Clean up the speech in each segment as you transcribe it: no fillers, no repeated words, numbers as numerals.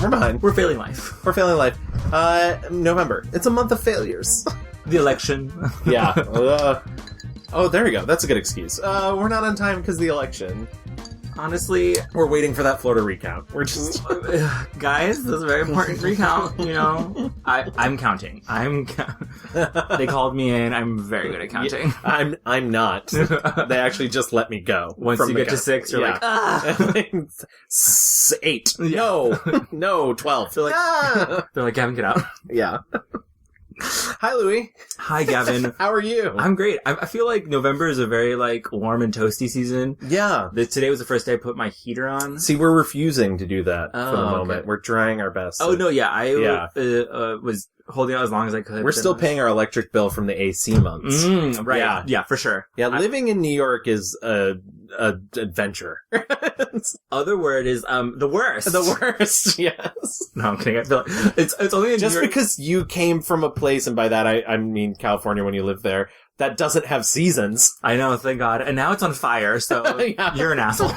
We're behind. We're failing life. We're failing life. November. It's a month of failures. The election. Yeah. Oh, there we go. That's a good excuse. We're not on time because of the election. Honestly, We're waiting for that Florida recount. We're just... guys, this is a very important recount, you know? I'm counting. They called me in. I'm very good at counting. Yeah, I'm not. They actually just let me go. Once you get to 6, you're like, ah! 8. Yeah. No, 12. They're like, Gavin, get out. Yeah. Hi, Louie. Hi, Gavin. How are you? I'm great. I feel like November is a very, warm and toasty season. Yeah. Today was the first day I put my heater on. See, we're refusing to do that for the moment. Okay. We're trying our best. Oh, no, yeah. I was holding out as long as I could. We're still paying our electric bill from the AC months. Right. Yeah, for sure. Yeah, living in New York is a adventure. Other word is the worst. The worst, yes. No, I'm kidding. I feel like it's only in just New York. because you came from a place, and by that I mean California when you live there, that doesn't have seasons. I know, thank God. And now it's on fire, so Yeah. You're an asshole.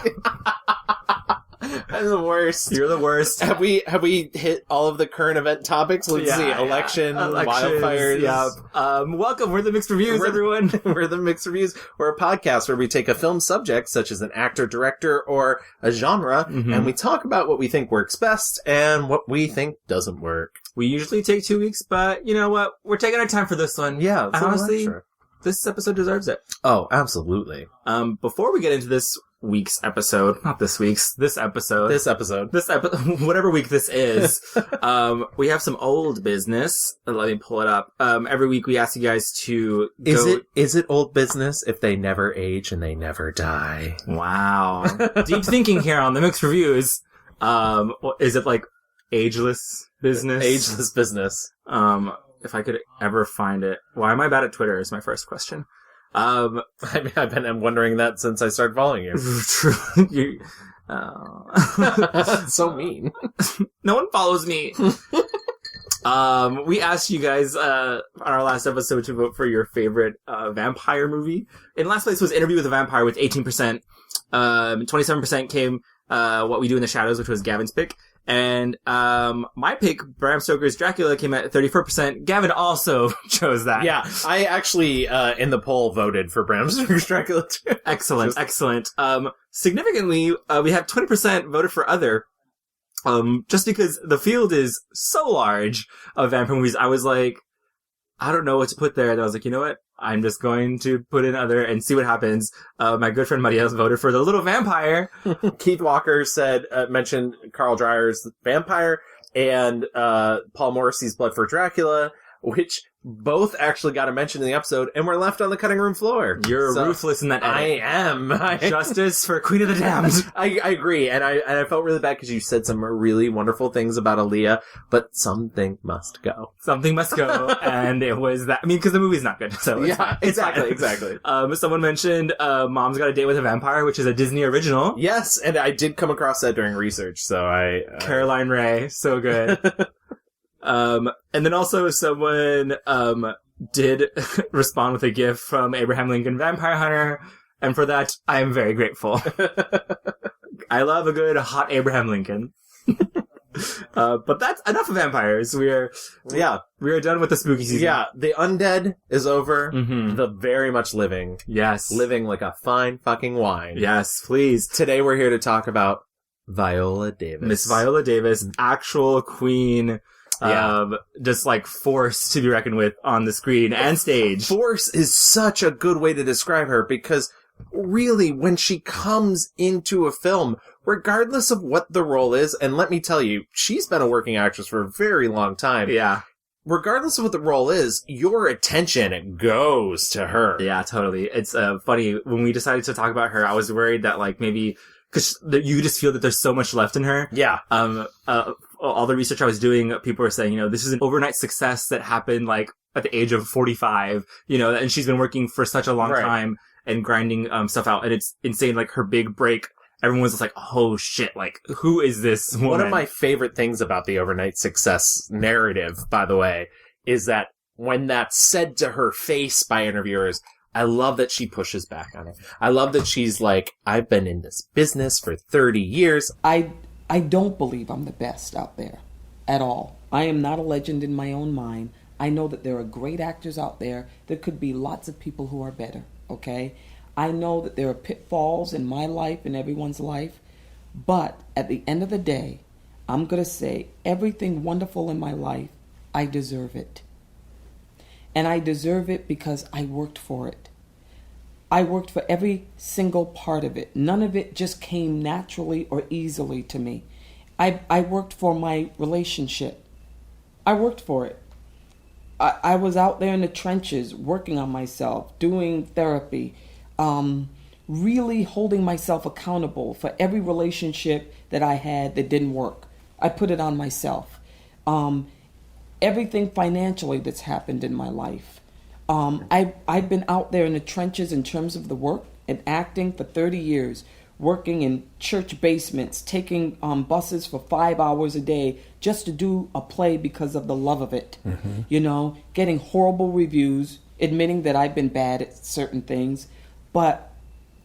I'm the worst. You're the worst. Have we hit all of the current event topics? Let's see. Election, wildfires. Yeah. Welcome. We're the Mixed Reviews, everyone. We're the Mixed Reviews. We're a podcast where we take a film subject, such as an actor, director, or a genre, and we talk about what we think works best and what we think doesn't work. We usually take 2 weeks, but you know what? We're taking our time for this one. Yeah. And honestly, this episode deserves it. Oh, absolutely. Before we get into this week's episode, not this week's, this episode, whatever week this is, we have some old business. Let me pull it up. Every week we ask you guys to Is it old business if they never age and they never die? Wow. Deep thinking here on the Mixed Reviews. Is it like ageless business? Ageless business. If I could ever find it. Why am I bad at Twitter is my first question. I've been wondering that since I started following you. True. So mean. No one follows me. We asked you guys on our last episode to vote for your favorite vampire movie. In last place was Interview with a Vampire with 18%. 27% came What We Do in the Shadows, which was Gavin's pick. And my pick, Bram Stoker's Dracula, came at 34%. Gavin also chose that. Yeah, I actually, in the poll, voted for Bram Stoker's Dracula too. Excellent. Significantly, we have 20% voted for other. Just because the field is so large of vampire movies, I was like, I don't know what to put there. And I was like, you know what? I'm just going to put in other and see what happens. My good friend Marielle voted for The Little Vampire. Keith Walker mentioned Carl Dreyer's Vampire and Paul Morrissey's Blood for Dracula, which both actually got a mention in the episode, and we're left on the cutting room floor. You're ruthless in that edit. I am. Justice for Queen of the Damned. I agree, and I felt really bad because you said some really wonderful things about Aaliyah, but something must go. Something must go, and it was that. I mean, because the movie's not good, so it's fine. Exactly. Someone mentioned Mom's Got a Date with a Vampire, which is a Disney original. Yes, and I did come across that during research, so Caroline Rhea, so good. And then also someone, did respond with a GIF from Abraham Lincoln Vampire Hunter, and for that, I am very grateful. I love a good hot Abraham Lincoln. But that's enough of vampires. We are done with the spooky season. Yeah, the undead is over. Mm-hmm. The very much living. Yes. Living like a fine fucking wine. Yes, please. Today we're here to talk about Viola Davis. Miss Viola Davis, actual queen. Just force to be reckoned with on the screen and stage. Force is such a good way to describe her because really when she comes into a film, regardless of what the role is, and let me tell you, she's been a working actress for a very long time. Yeah. Regardless of what the role is, your attention goes to her. Yeah, totally. It's funny. When we decided to talk about her, I was worried that maybe because you just feel that there's so much left in her. Yeah. All the research I was doing, people were saying, this is an overnight success that happened at the age of 45, and she's been working for such a long time and grinding stuff out. And it's insane. Her big break, everyone was just like, oh shit, who is this woman? One of my favorite things about the overnight success narrative, by the way, is that when that's said to her face by interviewers, I love that she pushes back on it. I love that she's like, I've been in this business for 30 years. I don't believe I'm the best out there at all. I am not a legend in my own mind. I know that there are great actors out there. There could be lots of people who are better, okay? I know that there are pitfalls in my life and everyone's life, but at the end of the day, I'm going to say everything wonderful in my life, I deserve it. And I deserve it because I worked for it. I worked for every single part of it. None of it just came naturally or easily to me. I worked for my relationship. I worked for it. I was out there in the trenches working on myself, doing therapy, really holding myself accountable for every relationship that I had that didn't work. I put it on myself. Everything financially that's happened in my life. I've been out there in the trenches in terms of the work and acting for 30 years, working in church basements, taking buses for 5 hours a day just to do a play because of the love of it. Mm-hmm. You know, getting horrible reviews, admitting that I've been bad at certain things. But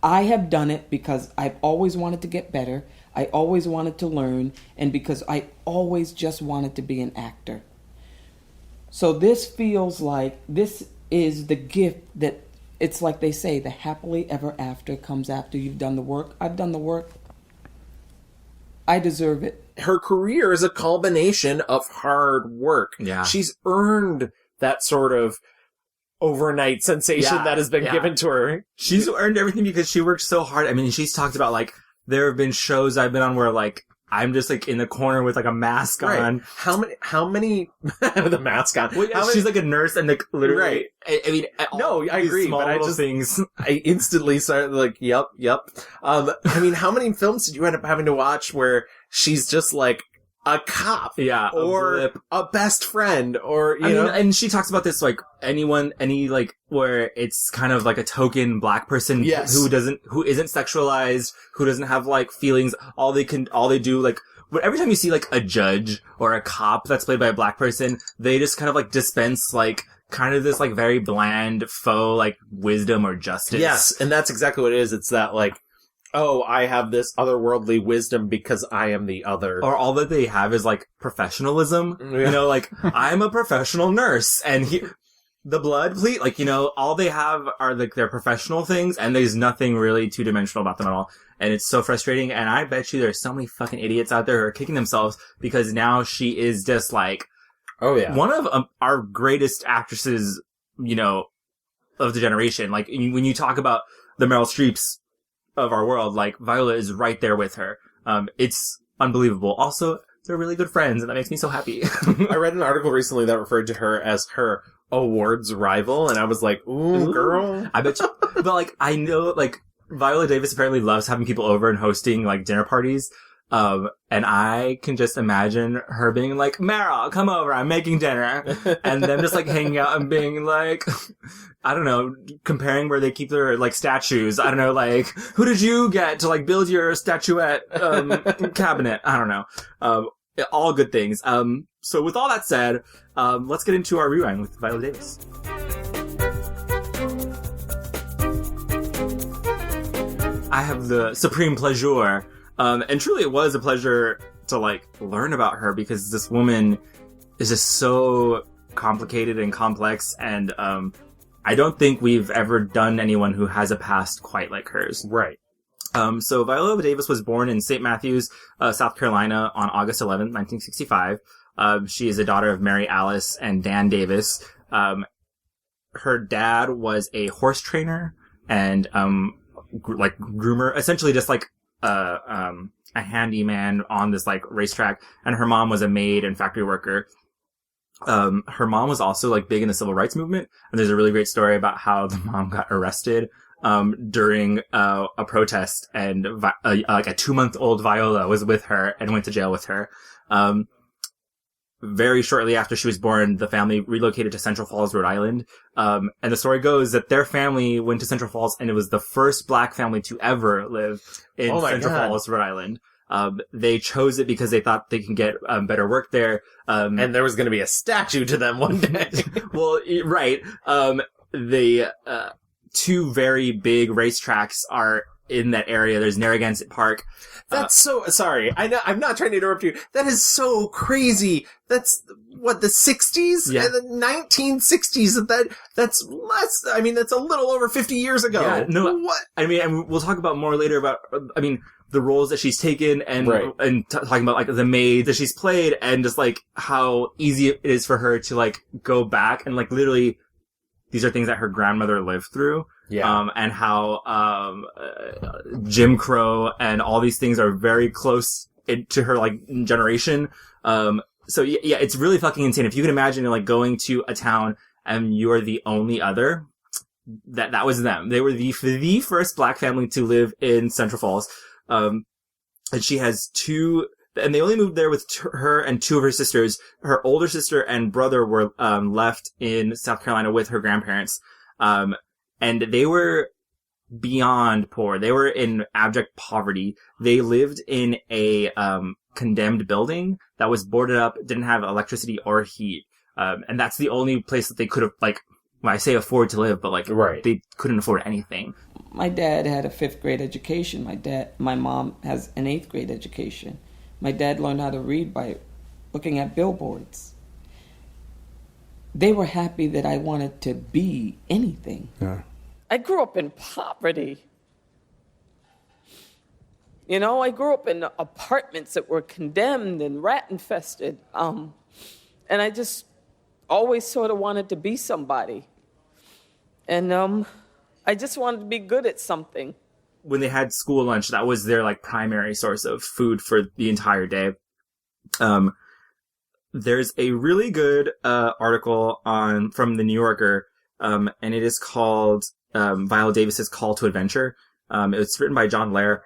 I have done it because I've always wanted to get better. I always wanted to learn, and because I always just wanted to be an actor. So this feels like this is the gift that, it's like they say, the happily ever after comes after you've done the work. I've done the work. I deserve it. Her career is a culmination of hard work. Yeah. She's earned that sort of overnight sensation that has been given to her. She's earned everything because she worked so hard. I mean, she's talked about, like, there have been shows I've been on where, like, I'm just, like, in the corner with, like, a mask on. How many, with a mask on? Well, yeah, she's, like, a nurse and, like, literally. Right. I mean, no, I agree, small but little things. I instantly started, like, yep. I mean, how many films did you end up having to watch where she's just, like, a cop? Yeah. Or a best friend, or, you know? And she talks about this, like, where it's kind of like a token black person who isn't sexualized, who doesn't have, like, feelings. All they do, like, every time you see, like, a judge or a cop that's played by a black person, they just kind of, like, dispense, like, kind of this, like, very bland, faux, like, wisdom or justice. Yes, and that's exactly what it is. It's that, like, oh, I have this otherworldly wisdom because I am the other. Or all that they have is, like, professionalism. Yeah. You know, like, I'm a professional nurse, and the blood, please, like, you know, all they have are, like, their professional things, and there's nothing really two-dimensional about them at all. And it's so frustrating, and I bet you there's so many fucking idiots out there who are kicking themselves because now she is just, like, oh yeah, one of our greatest actresses, you know, of the generation. Like, when you talk about the Meryl Streeps of our world, like, Viola is right there with her. It's unbelievable. Also, they're really good friends, and that makes me so happy. I read an article recently that referred to her as her awards rival, and I was like, ooh, girl. I bet you. But, like, I know, like, Viola Davis apparently loves having people over and hosting, like, dinner parties. And I can just imagine her being like, Meryl, come over, I'm making dinner. And them just, like, hanging out and being like, I don't know, comparing where they keep their, like, statues. I don't know, like, who did you get to, like, build your statuette, cabinet? I don't know. All good things. So with all that said, let's get into our rewind with Viola Davis. I have the supreme pleasure. And truly it was a pleasure to, like, learn about her because this woman is just so complicated and complex, and I don't think we've ever done anyone who has a past quite like hers. Right. So Viola Davis was born in St. Matthews, South Carolina on August 11th, 1965. She is a daughter of Mary Alice and Dan Davis. Her dad was a horse trainer and like groomer, essentially just like a handyman on this, like, racetrack, and her mom was a maid and factory worker. Her mom was also, like, big in the civil rights movement, and there's a really great story about how the mom got arrested during a protest, and like a 2-month-old Viola was with her and went to jail with her. Very shortly after she was born, the family relocated to Central Falls, Rhode Island. And the story goes that their family went to Central Falls, and it was the first black family to ever live in Central Falls, Rhode Island. They chose it because they thought they can get better work there. And there was going to be a statue to them one day. Well, right. The two very big racetracks are in that area. There's Narragansett Park. That's sorry. I'm not trying to interrupt you. That is so crazy. That's what, the 60s? Yeah. The 1960s. That's less, I mean, that's a little over 50 years ago. Yeah, no, what? I mean, and we'll talk about more later about, I mean, the roles that she's taken and, Right. and talking about like the maid that she's played and just like how easy it is for her to like go back and like literally these are things that her grandmother lived through. Yeah. And how, Jim Crow and all these things are very close to her, like, generation. So yeah, it's really fucking insane. If you can imagine, like, going to a town and you're the only other, that was them. They were the first black family to live in Central Falls. And she has two, and they only moved there with her and two of her sisters. Her older sister and brother were, left in South Carolina with her grandparents. And they were beyond poor. They were in abject poverty. They lived in a, condemned building that was boarded up, didn't have electricity or heat. And that's the only place that they could have, like, when I say afford to live, but like, Right. they couldn't afford anything. My dad had a 5th grade education. My mom has an 8th grade education. My dad learned how to read by looking at billboards. They were happy that I wanted to be anything. Yeah. I grew up in poverty. You know, I grew up in apartments that were condemned and rat infested. And I just always sort of wanted to be somebody. And I just wanted to be good at something. When they had school lunch, that was their like primary source of food for the entire day. There's a really good article from the New Yorker, and it is called Viola Davis's Call to Adventure. It's written by John Lair.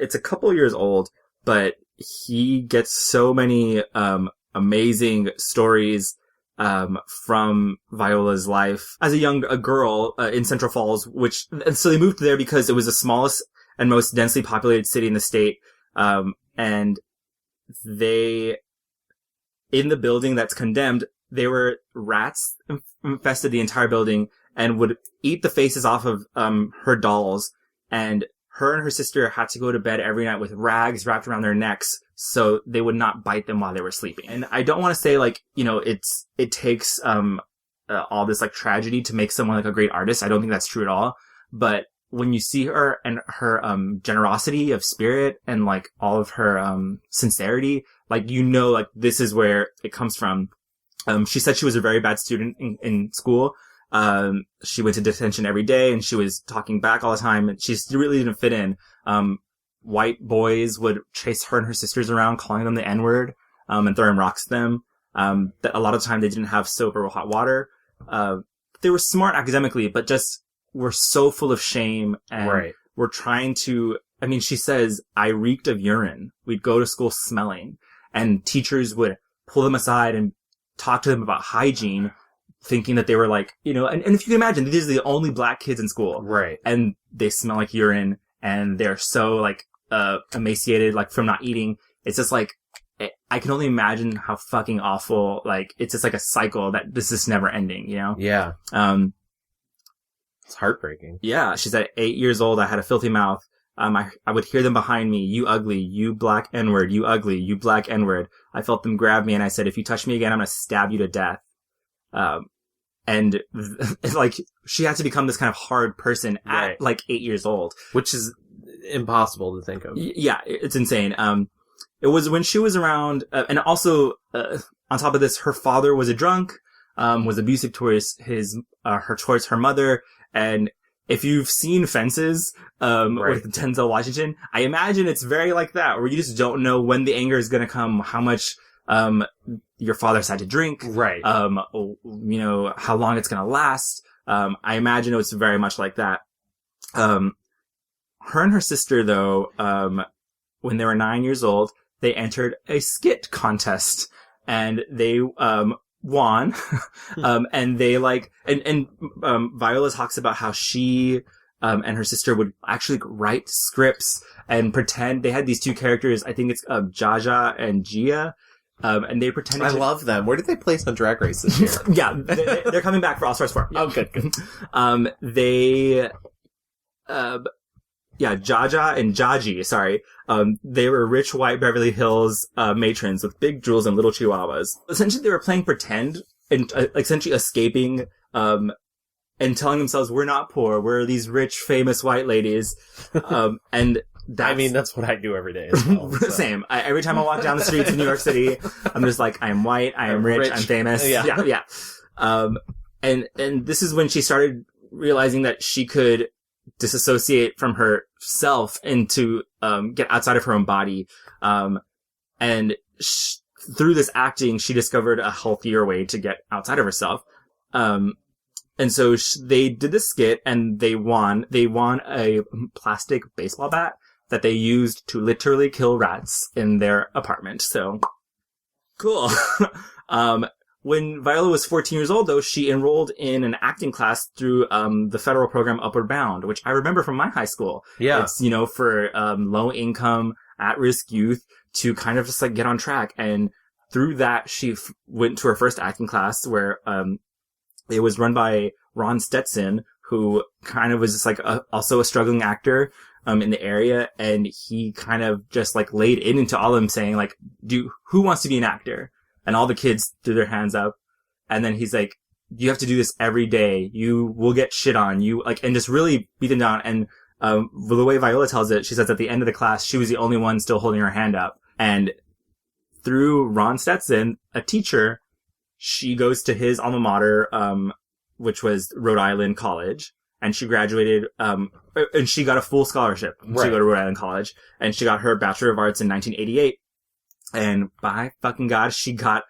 It's a couple years old, but he gets so many amazing stories from Viola's life as a girl in Central Falls, and so they moved there because it was the smallest and most densely populated city in the state. And in the building that's condemned, rats infested the entire building and would eat the faces off of her dolls. And her and her sister had to go to bed every night with rags wrapped around their necks so they would not bite them while they were sleeping. And I don't want to say like, you know, it takes all this like tragedy to make someone like a great artist. I don't think that's true at all. But when you see her and her generosity of spirit and like all of her sincerity, like, you know, like this is where it comes from. She said she was a very bad student in school. She went to detention every day and she was talking back all the time and she really didn't fit in. White boys would chase her and her sisters around, calling them the N-word, and throwing rocks at them. That a lot of time they didn't have soap or hot water. They were smart academically, but just were so full of shame and were trying to, I mean, she says, I reeked of urine. We'd go to school smelling and teachers would pull them aside and talk to them about hygiene, thinking that they were like, you know, and if you can imagine, these are the only black kids in school. Right. And they smell like urine and they're so like, emaciated, like from not eating. It's just like, I can only imagine how fucking awful, like, it's just like a cycle that this is never ending, you know? Yeah. It's heartbreaking. Yeah. She said, 8 years old, I had a filthy mouth. I would hear them behind me. You ugly, you black N-word, you ugly, you black N-word. I felt them grab me and I said, if you touch me again, I'm going to stab you to death. And like, she had to become this kind of hard person at like 8 years old. Which is impossible to think of. Yeah, it's insane. It was when she was around, and also, on top of this, her father was a drunk, was abusive towards towards her mother, and if you've seen Fences, with Denzel Washington, I imagine it's very like that, where you just don't know when the anger is gonna come, how much, your father's had to drink. Right. You know, how long it's gonna last. I imagine it was very much like that. Her and her sister, though, when they were 9 years old, they entered a skit contest and they, won. And they like, and Viola talks about how she, and her sister would actually write scripts and pretend they had these two characters. I think it's, Jaja and Gia. And they pretended I love them. Where did they place on Drag Race this year? Yeah, they're coming back for All Stars 4. Oh, good. Jaja and Jaji, sorry. They were rich white Beverly Hills matrons with big jewels and little chihuahuas. Essentially, they were playing pretend and essentially escaping and telling themselves, we're not poor, we're these rich, famous white ladies. And that's what I do every day as well. So. Same. Every time I walk down the streets of New York City, I'm just like, I'm white, I'm rich, I'm famous. Yeah. And this is when she started realizing that she could disassociate from herself and to get outside of her own body. And through this acting, she discovered a healthier way to get outside of herself. And so they did this skit and they won. They won a plastic baseball bat that they used to literally kill rats in their apartment. So cool. When Viola was 14 years old, though, she enrolled in an acting class through the federal program Upward Bound, which I remember from my high school. Yeah. It's, for low income, at-risk youth to kind of just like get on track. And through that, she went to her first acting class where it was run by Ron Stetson, who kind of was just like also a struggling actor in the area. And he kind of just like laid into all of them saying like, who wants to be an actor? And all the kids threw their hands up. And then he's like, you have to do this every day. You will get shit on. And just really beat them down. And the way Viola tells it, she says at the end of the class, she was the only one still holding her hand up. And through Ron Stetson, a teacher, she goes to his alma mater, which was Rhode Island College. And she graduated, and she got a full scholarship to go to Rhode Island College. And she got her Bachelor of Arts in 1988. And by fucking God, she got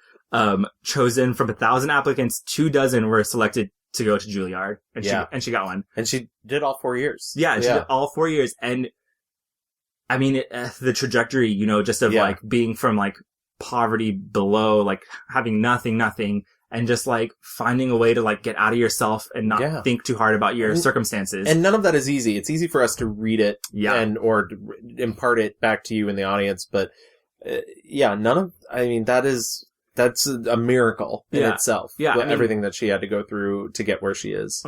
chosen from 1,000 applicants. 24 were selected to go to Juilliard, and she got one. And she did all 4 years. Yeah, she did all 4 years. And I mean, the trajectory, just of like being from like poverty below, like having nothing, and just like finding a way to like get out of yourself and not think too hard about your circumstances. And none of that is easy. It's easy for us to read it or impart it back to you in the audience, but that's a miracle in itself. Yeah. Everything that she had to go through to get where she is.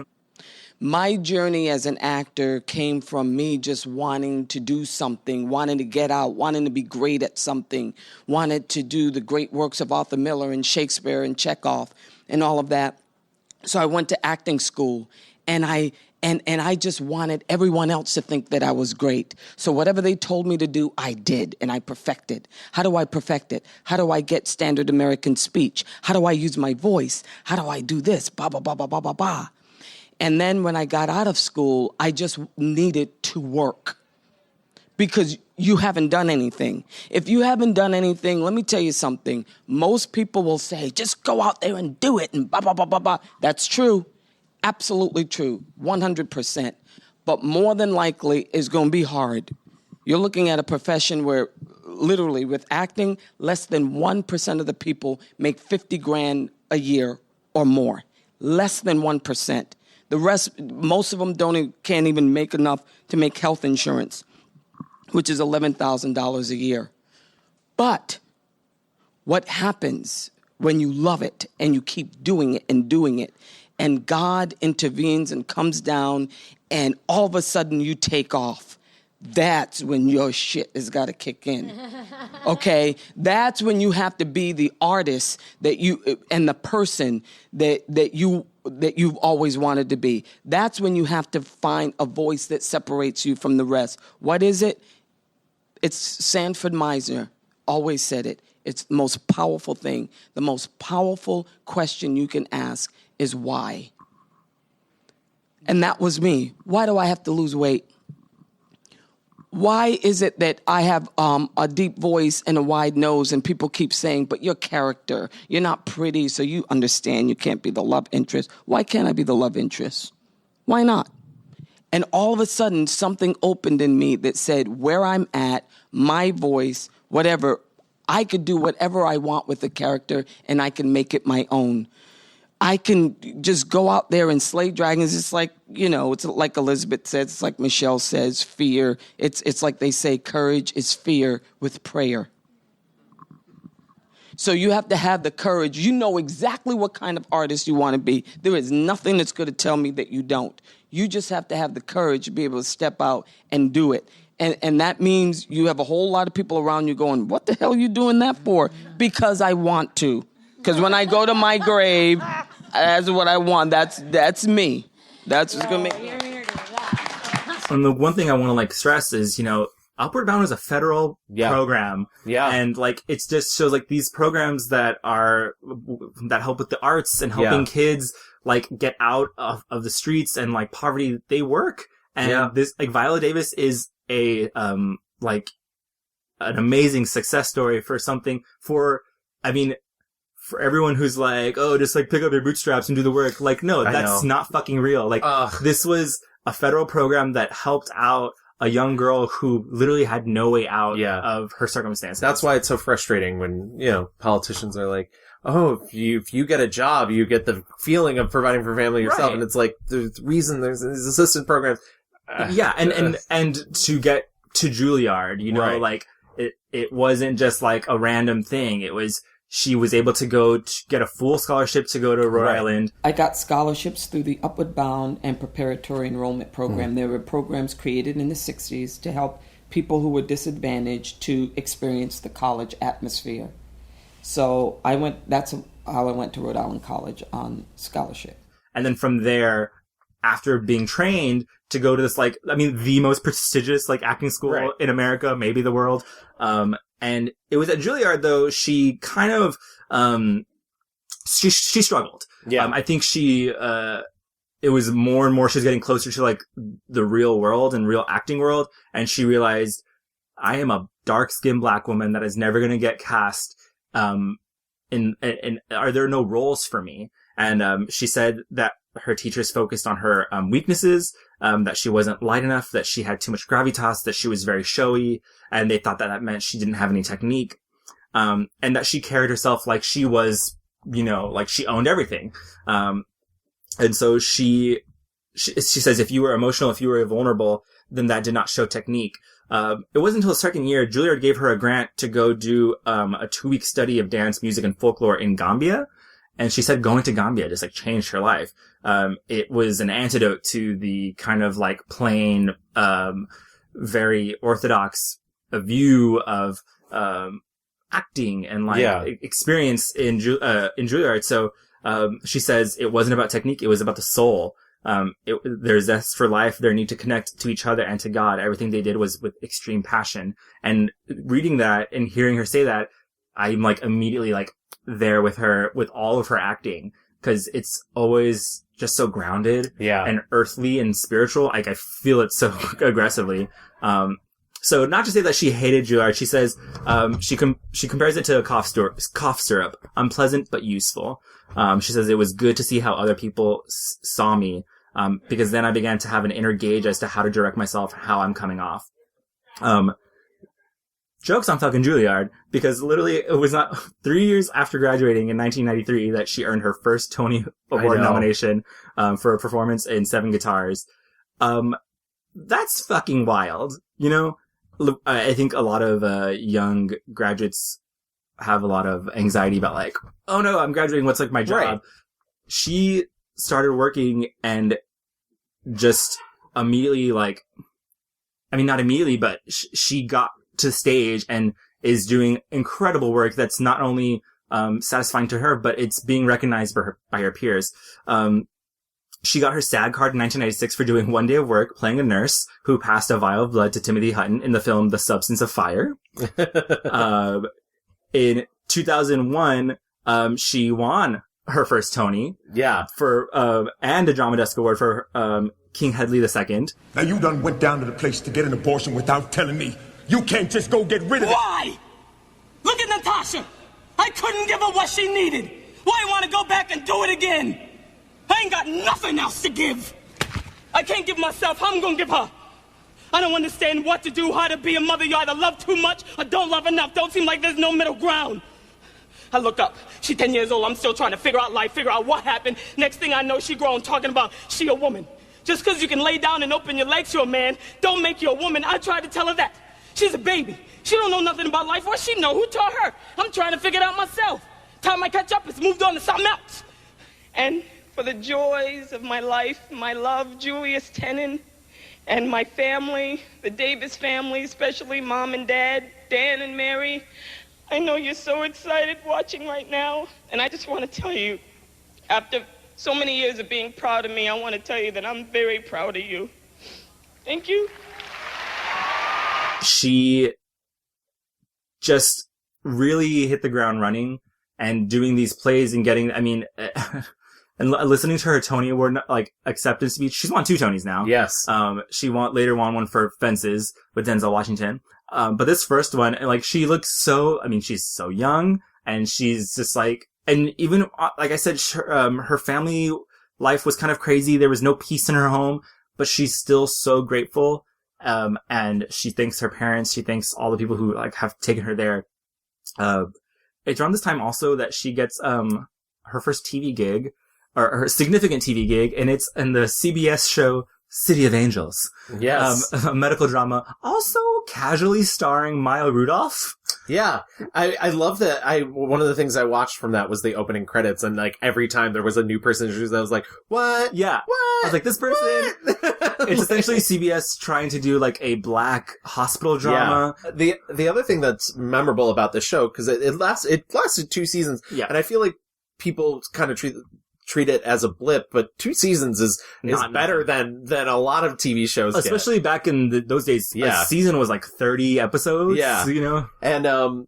My journey as an actor came from me just wanting to do something, wanting to get out, wanting to be great at something, wanted to do the great works of Arthur Miller and Shakespeare and Chekhov and all of that. So I went to acting school and I just wanted everyone else to think that I was great. So whatever they told me to do, I did, and I perfected. How do I perfect it? How do I get standard American speech? How do I use my voice? How do I do this? Ba, ba, ba, ba, ba, ba, ba. And then when I got out of school, I just needed to work because you haven't done anything. If you haven't done anything, let me tell you something. Most people will say, just go out there and do it, and ba, ba, ba, ba, ba. That's true. Absolutely true, 100%. But more than likely, it's going to be hard. You're looking at a profession where, literally, with acting, less than 1% of the people make $50,000 a year or more. Less than 1%. The rest, most of them can't even make enough to make health insurance, which is $11,000 a year. But what happens when you love it and you keep doing it and doing it, and God intervenes and comes down, and all of a sudden you take off? That's when your shit has got to kick in. Okay? That's when you have to be the artist that you and the person that you've always wanted to be. That's when you have to find a voice that separates you from the rest. What is it? It's Sanford Meisner always said it. It's the most powerful thing. The most powerful question you can ask is why. And that was me. Why do I have to lose weight? Why is it that I have a deep voice and a wide nose and people keep saying, but your character, you're not pretty, so you understand you can't be the love interest. Why can't I be the love interest? Why not? And all of a sudden, something opened in me that said, where I'm at, my voice, whatever, I could do whatever I want with the character and I can make it my own. I can just go out there and slay dragons. It's like, it's like Elizabeth says, it's like Michelle says, fear. It's like they say, courage is fear with prayer. So you have to have the courage. You know exactly what kind of artist you want to be. There is nothing that's going to tell me that you don't. You just have to have the courage to be able to step out and do it. And that means you have a whole lot of people around you going, what the hell are you doing that for? Because I want to. Because when I go to my grave, that's what I want. That's me. That's what's going to make me. And the one thing I want to like stress is, Upward Bound is a federal program. Yeah. And like, it just shows like these programs that help with the arts and helping kids like get out of the streets and like poverty, they work. And this, like, Viola Davis is an amazing success story for everyone who's like, oh, just like pick up your bootstraps and do the work. Like, no, that's not fucking real. Like, this was a federal program that helped out a young girl who literally had no way out of her circumstances. That's why it's so frustrating when, politicians are like, oh, if you get a job, you get the feeling of providing for family yourself. Right. And it's like, the reason there's these assistance programs. And to get to Juilliard, like, it wasn't just like a random thing. It was, she was able to go to get a full scholarship to go to Rhode Island. I got scholarships through the Upward Bound and Preparatory Enrollment Program. There were programs created in the 60s to help people who were disadvantaged to experience the college atmosphere. So that's how I went to Rhode Island College on scholarship. And then from there, after being trained to go to this, like, the most prestigious, like, acting school in America, maybe the world. And it was at Juilliard, though, she kind of, she struggled. Yeah. I think it was more and more she was getting closer to, like, the real world and real acting world. And she realized, I am a dark-skinned black woman that is never going to get cast, and are there no roles for me? And, she said that her teachers focused on her, weaknesses, that she wasn't light enough, that she had too much gravitas, that she was very showy, and they thought that meant she didn't have any technique, and that she carried herself like she was, like she owned everything. And so she says if you were emotional, if you were vulnerable, then that did not show technique. It wasn't until the second year, Juilliard gave her a grant to go do, a 2-week study of dance, music, and folklore in Gambia. And she said going to Gambia just like changed her life. It was an antidote to the kind of like plain, very orthodox view of, acting and like experience in Juilliard. So, she says it wasn't about technique. It was about the soul. Their zest for life, their need to connect to each other and to God. Everything they did was with extreme passion. And reading that and hearing her say that, I'm like immediately like there with her, with all of her acting, because it's always just so grounded and earthly and spiritual. Like, I feel it so aggressively. So not to say that she hated Juilliard, she says, she compares it to a cough syrup, unpleasant but useful. She says it was good to see how other people saw me, because then I began to have an inner gauge as to how to direct myself, how I'm coming off. Jokes on fucking Juilliard, because literally it was not 3 years after graduating in 1993 that she earned her first Tony Award nomination, for a performance in 7 Guitars. That's fucking wild, I think a lot of, young graduates have a lot of anxiety about like, oh no, I'm graduating, what's like my job? Right. She started working and just immediately not immediately, but she got to stage and is doing incredible work that's not only satisfying to her, but it's being recognized by her peers. She got her SAG card in 1996 for doing 1 day of work playing a nurse who passed a vial of blood to Timothy Hutton in the film The Substance of Fire. In 2001, she won her first Tony. Yeah. And a Drama Desk Award for King Hedley II. Now you done went down to the place to get an abortion without telling me. You can't just go get rid of it. Why? Look at Natasha. I couldn't give her what she needed. Why want to go back and do it again? I ain't got nothing else to give. I can't give myself. I'm gonna give her. I don't understand what to do, how to be a mother. You either love too much or don't love enough. Don't seem like there's no middle ground. I look up. She's 10 years old. I'm still trying to figure out life, figure out what happened. Next thing I know, she grown talking about she a woman. Just because you can lay down and open your legs to a man, don't make you a woman. I tried to tell her that. She's a baby. She don't know nothing about life. What she know? Who taught her? I'm trying to figure it out myself. Time I catch up, it's moved on to something else. And for the joys of my life, my love, Julius Tennant, and my family, the Davis family, especially Mom and Dad, Dan and Mary, I know you're so excited watching right now. And I just want to tell you, after so many years of being proud of me, I want to tell you that I'm very proud of you. Thank you. She just really hit the ground running and doing these plays and getting, I mean, and listening to her Tony Award, like, acceptance speech. She's won 2 Tonys now. Yes. She later won one for Fences with Denzel Washington. But this first one, like, she looks so, I mean, she's so young and she's just like, and even, like I said, her family life was kind of crazy. There was no peace in her home, but she's still so grateful. And she thanks her parents. She thanks all the people who, like, have taken her there. It's around this time also that she gets, her first TV gig, or her significant TV gig, and it's in the CBS show City of Angels. Yes. A medical drama, also casually starring Maya Rudolph. Yeah. I love that. One of the things I watched from that was the opening credits, and like every time there was a new person introduced, I was like, what? Yeah. What? I was like, this person. It's essentially CBS trying to do like a black hospital drama. Yeah. The other thing that's memorable about this show, because it lasted 2 seasons. Yeah. And I feel like people kind of treat it as a blip, but 2 seasons is better than a lot of TV shows especially back in those days. Yeah. A season was like 30 episodes. Yeah. You know? And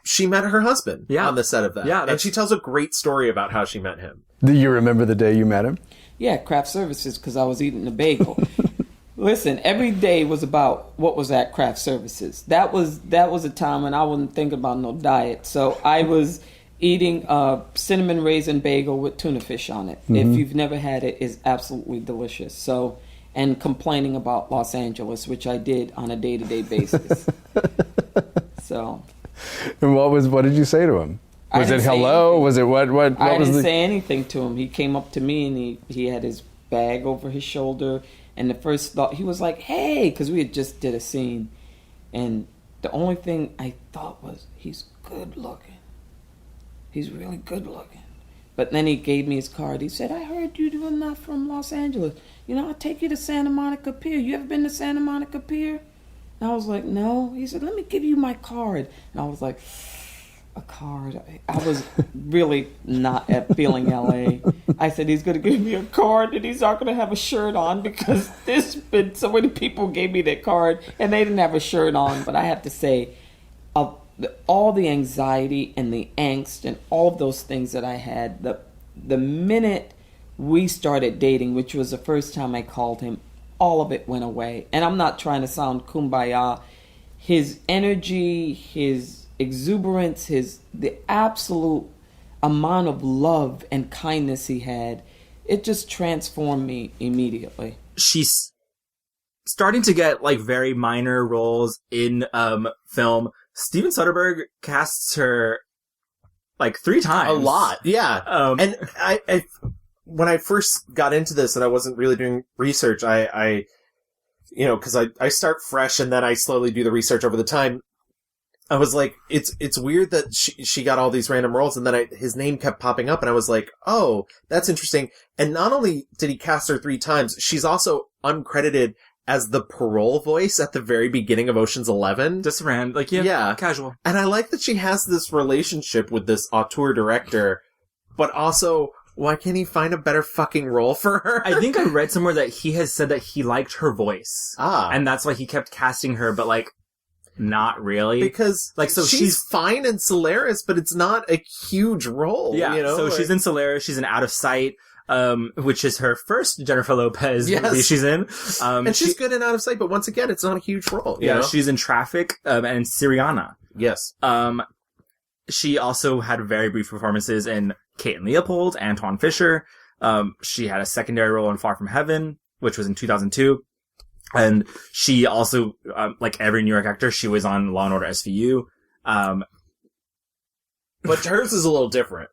she met her husband on the set of that. Yeah, and she tells a great story about how she met him. Do you remember the day you met him? Yeah, craft services, because I was eating a bagel. Listen, every day was about what was at craft services. That was a time when I wasn't thinking about no diet. So I was eating a cinnamon raisin bagel with tuna fish on it. Mm-hmm. If you've never had it, it's absolutely delicious. So, and complaining about Los Angeles, which I did on a day-to-day basis. So. And what did you say to him? Was it hello? Was it what I was didn't say anything to him. He came up to me and he had his bag over his shoulder. And the first thought, he was like, hey, because we had just did a scene. And the only thing I thought was, he's good looking. He's really good looking. But then he gave me his card. He said, I heard you're not from Los Angeles. You know, I'll take you to Santa Monica Pier. You ever been to Santa Monica Pier? And I was like, no. He said, let me give you my card. And I was like, a card? I was really not feeling LA. I said, he's going to give me a card and he's not going to have a shirt on, because there's been so many people gave me their card and they didn't have a shirt on. But I have to say, all the anxiety and the angst and all of those things that I had, the minute we started dating, which was the first time I called him, all of it went away. And I'm not trying to sound kumbaya. His energy, his exuberance, the absolute amount of love and kindness he had, it just transformed me immediately. She's starting to get like very minor roles in film. Steven Soderbergh casts her like 3 times. A lot, yeah. And I when I first got into this and I wasn't really doing research, I you know, because I start fresh and then I slowly do the research over the time. I was like, it's weird that she got all these random roles, and then his name kept popping up, and I was like, oh, that's interesting. And not only did he cast her 3 times, she's also uncredited as the parole voice at the very beginning of Ocean's 11. Just random, like, yeah, casual. And I like that she has this relationship with this auteur director, but also, why can't he find a better fucking role for her? I think I read somewhere that he has said that he liked her voice. And that's why he kept casting her, but like, not really. Because like, so she's fine in Solaris, but it's not a huge role. Yeah, you know? So she's in Solaris, she's in Out of Sight, which is her first Jennifer Lopez movie she's in. And she's good in Out of Sight, but once again, it's not a huge role. Yeah, you know? She's in Traffic, and Syriana. Yes. She also had very brief performances in Kate and Leopold, Antoine Fisher. She had a secondary role in Far From Heaven, which was in 2002. And she also, like every New York actor, she was on Law & Order SVU. But hers is a little different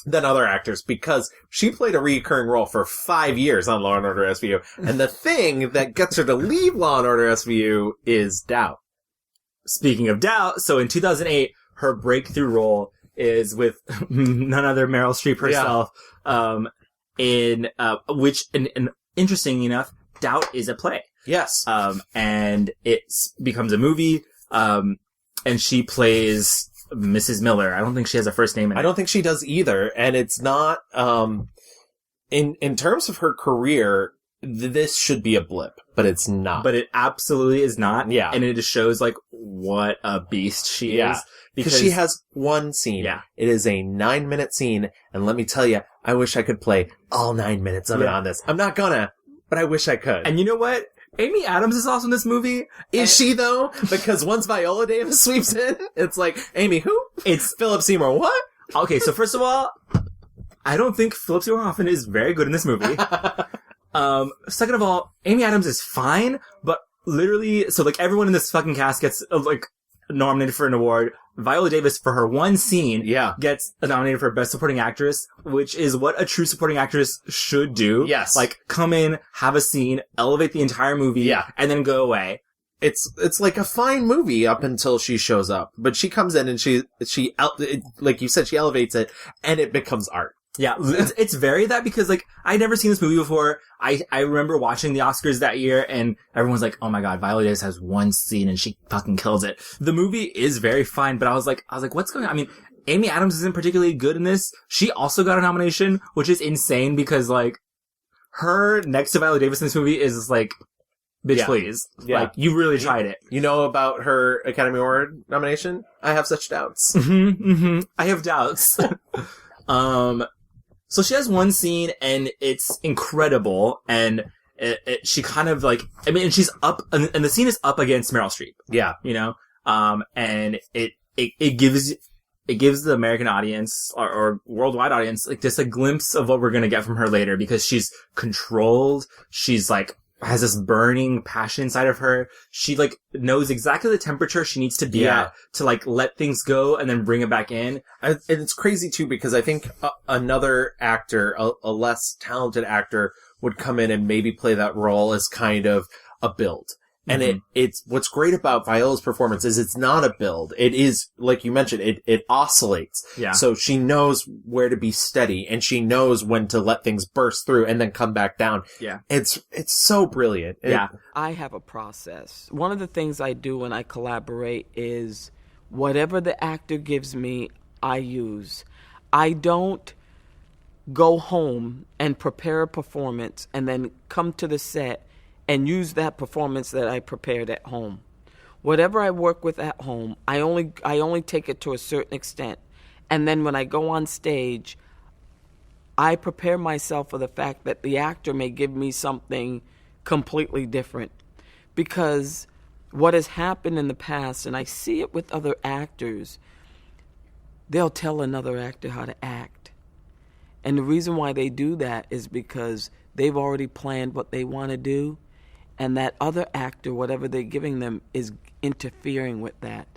than other actors because she played a recurring role for 5 years on Law & Order SVU. And the thing that gets her to leave Law & Order SVU is doubt. speaking of doubt, so in 2008, her breakthrough role is with none other Meryl Streep herself, in which, and interesting enough, Doubt is a play. Yes. And it becomes a movie, and she plays Mrs. Miller. I don't think she has a first name in it. I don't think she does either, and it's not, in terms of her career, this should be a blip, but it's not. But it absolutely is not. Yeah. And it just shows, like, what a beast she is. Because she has one scene. Yeah. It is a 9-minute scene, and let me tell you, I wish I could play all 9 minutes of it on this. I'm not gonna, but I wish I could. And you know what? Amy Adams is also in this movie. Is she, though? Because once Viola Davis sweeps in, it's like, Amy who? It's Philip Seymour what? Okay, so first of all, I don't think Philip Seymour Hoffman is very good in this movie. Second of all, Amy Adams is fine, but literally, so like everyone in this fucking cast gets like nominated for an award. Viola Davis, for her one scene, gets nominated for Best Supporting Actress, which is what a true supporting actress should do. Yes. Like, come in, have a scene, elevate the entire movie, and then go away. It's like a fine movie up until she shows up, but she comes in and she like you said, she elevates it, and it becomes art. Yeah, it's very that because, like, I'd never seen this movie before. I remember watching the Oscars that year, and everyone's like, oh my god, Viola Davis has one scene, and she fucking kills it. The movie is very fine, but I was like, what's going on? I mean, Amy Adams isn't particularly good in this. She also got a nomination, which is insane because, like, her next to Viola Davis in this movie is, like, bitch, please. Yeah. Like, you really tried it. You know about her Academy Award nomination? I have such doubts. I have doubts. So she has one scene, and it's incredible, and she kind of, like, I mean, and she's up, and the scene is up against Meryl Streep. Yeah. You know? And it gives the American audience, or worldwide audience, like, just a glimpse of what we're gonna get from her later, because she's controlled, she's, like, has this burning passion inside of her. She, like, knows exactly the temperature she needs to be at to, like, let things go and then bring it back in. And it's crazy, too, because I think another actor, a less talented actor, would come in and maybe play that role as kind of a build. And it's, what's great about Viola's performance is it's not a build. It is, like you mentioned, it oscillates. Yeah. So she knows where to be steady, and she knows when to let things burst through and then come back down. Yeah. It's so brilliant. I have a process. One of the things I do when I collaborate is whatever the actor gives me, I use. I don't go home and prepare a performance and then come to the set and use that performance that I prepared at home. Whatever I work with at home, I only take it to a certain extent. And then when I go on stage, I prepare myself for the fact that the actor may give me something completely different. Because what has happened in the past, and I see it with other actors, they'll tell another actor how to act. And the reason why they do that is because they've already planned what they want to do, and that other actor, whatever they're giving them, is interfering with that.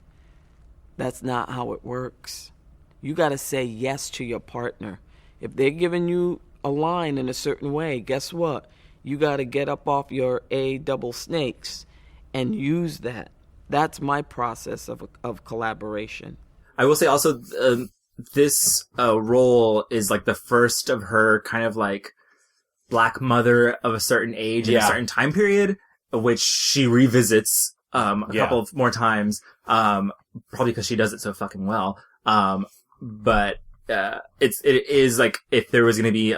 That's not how it works. You got to say yes to your partner. If they're giving you a line in a certain way, guess what? You got to get up off your double snakes and use that. That's my process of collaboration. I will say also, this role is like the first of her kind of like Black mother of a certain age in a certain time period, which she revisits a couple of more times, probably because she does it so fucking well. But it is like if there was going to be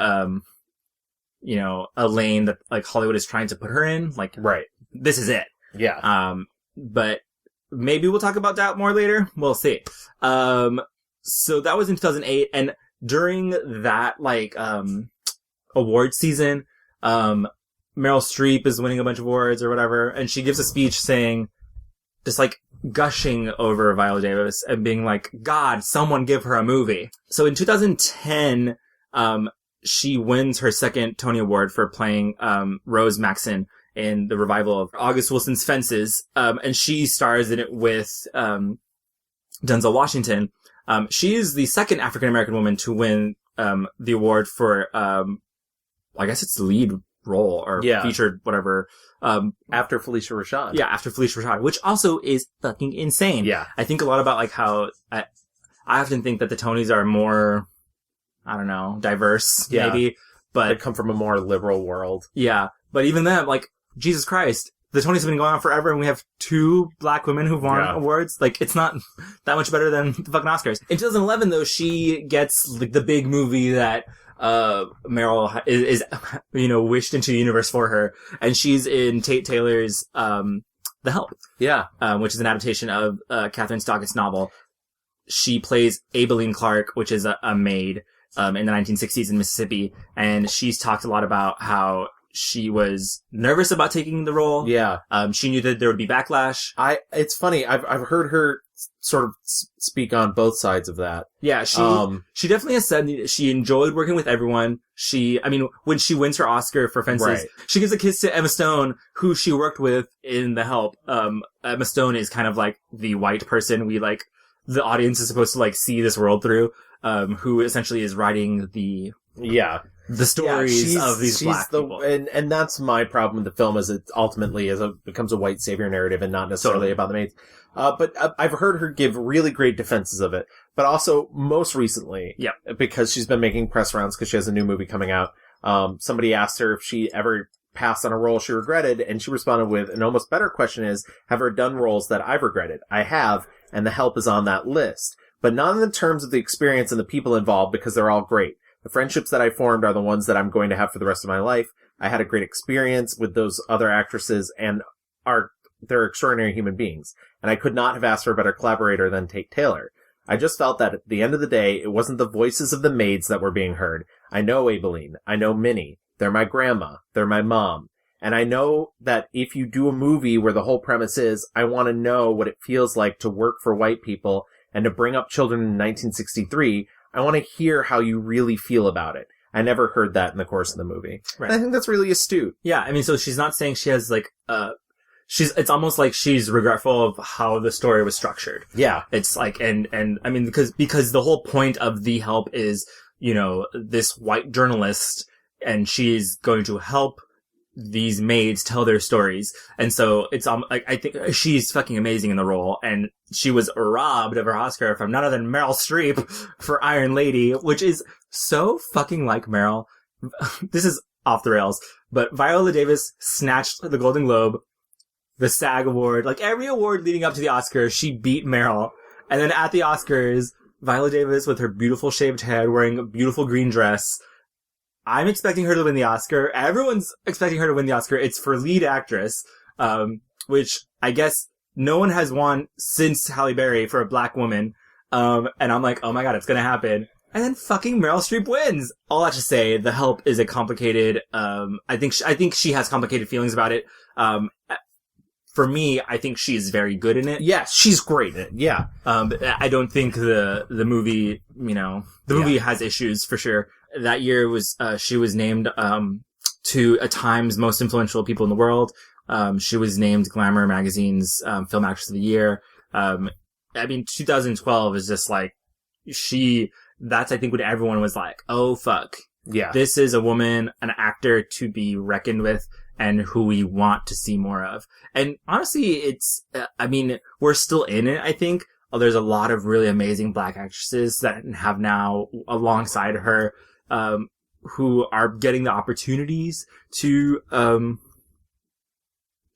you know, a lane that like Hollywood is trying to put her in, like this is it. Yeah. But maybe we'll talk about that more later. We'll see. So that was in 2008, and during that like award season, Meryl Streep is winning a bunch of awards or whatever, and she gives a speech saying, just like gushing over Viola Davis and being like, God, someone give her a movie. So in 2010, she wins her second Tony Award for playing Rose Maxon in the revival of August Wilson's Fences, and she stars in it with Denzel Washington. She is the second African American woman to win the award for I guess it's the lead role or featured whatever. After Felicia Rashad. Yeah, after Felicia Rashad, which also is fucking insane. Yeah. I think a lot about like how I often think that the Tonys are more, I don't know, diverse, maybe, but they come from a more liberal world. Yeah. But even then, like, Jesus Christ, the Tonys have been going on forever and we have 2 black women who've won awards. Like, it's not that much better than the fucking Oscars. In 2011, though, she gets like the big movie that Meryl is wished into the universe for her, and she's in Tate Taylor's The Help, which is an adaptation of Catherine Stockett's novel. She plays Abilene Clark, which is a maid in the 1960s in Mississippi, and she's talked a lot about how she was nervous about taking the role. Yeah. She knew that there would be backlash. It's funny. I've heard her sort of speak on both sides of that. Yeah, she definitely has said that she enjoyed working with everyone. When she wins her Oscar for Fences, she gives a kiss to Emma Stone, who she worked with in The Help. Emma Stone is kind of like the white person the audience is supposed to like see this world through, who essentially is writing the stories of these black people. And that's my problem with the film, is it ultimately becomes a white savior narrative and not necessarily about the maids. But I've heard her give really great defenses of it. But also, most recently, because she's been making press rounds because she has a new movie coming out, somebody asked her if she ever passed on a role she regretted, and she responded with an almost better question is, have I done roles that I've regretted? I have, and The Help is on that list. But not in the terms of the experience and the people involved, because they're all great. The friendships that I formed are the ones that I'm going to have for the rest of my life. I had a great experience with those other actresses, and they're extraordinary human beings. And I could not have asked for a better collaborator than Tate Taylor. I just felt that at the end of the day, it wasn't the voices of the maids that were being heard. I know Abilene. I know Minnie. They're my grandma. They're my mom. And I know that if you do a movie where the whole premise is, I want to know what it feels like to work for white people and to bring up children in 1963, I want to hear how you really feel about it. I never heard that in the course of the movie. Right. And I think that's really astute. Yeah, I mean, so she's not saying she has it's almost like she's regretful of how the story was structured. Yeah. It's like, and I mean, because the whole point of The Help is, this white journalist, and she's going to help these maids tell their stories. And so it's, I think she's fucking amazing in the role, and she was robbed of her Oscar from none other than Meryl Streep for Iron Lady, which is so fucking like Meryl. This is off the rails, but Viola Davis snatched the Golden Globe, the SAG award, like every award leading up to the Oscars, she beat Meryl. And then at the Oscars, Viola Davis with her beautiful shaved head, wearing a beautiful green dress. I'm expecting her to win the Oscar. Everyone's expecting her to win the Oscar. It's for lead actress, which I guess no one has won since Halle Berry for a black woman. And I'm like, oh my god, it's gonna happen. And then fucking Meryl Streep wins. All that to say, The Help is a complicated, I think she has complicated feelings about it. For me, I think she's very good in it. Yes, she's great in it. Yeah. I don't think the movie, movie has issues for sure. That year she was named, to a Times Most Influential People in the World. She was named Glamour Magazine's, Film Actress of the Year. 2012 is just like, that's I think when everyone was like, oh fuck. Yeah. This is a woman, an actor to be reckoned with, and who we want to see more of. And honestly, it's, we're still in it, I think. There's a lot of really amazing black actresses that have now, alongside her, who are getting the opportunities to,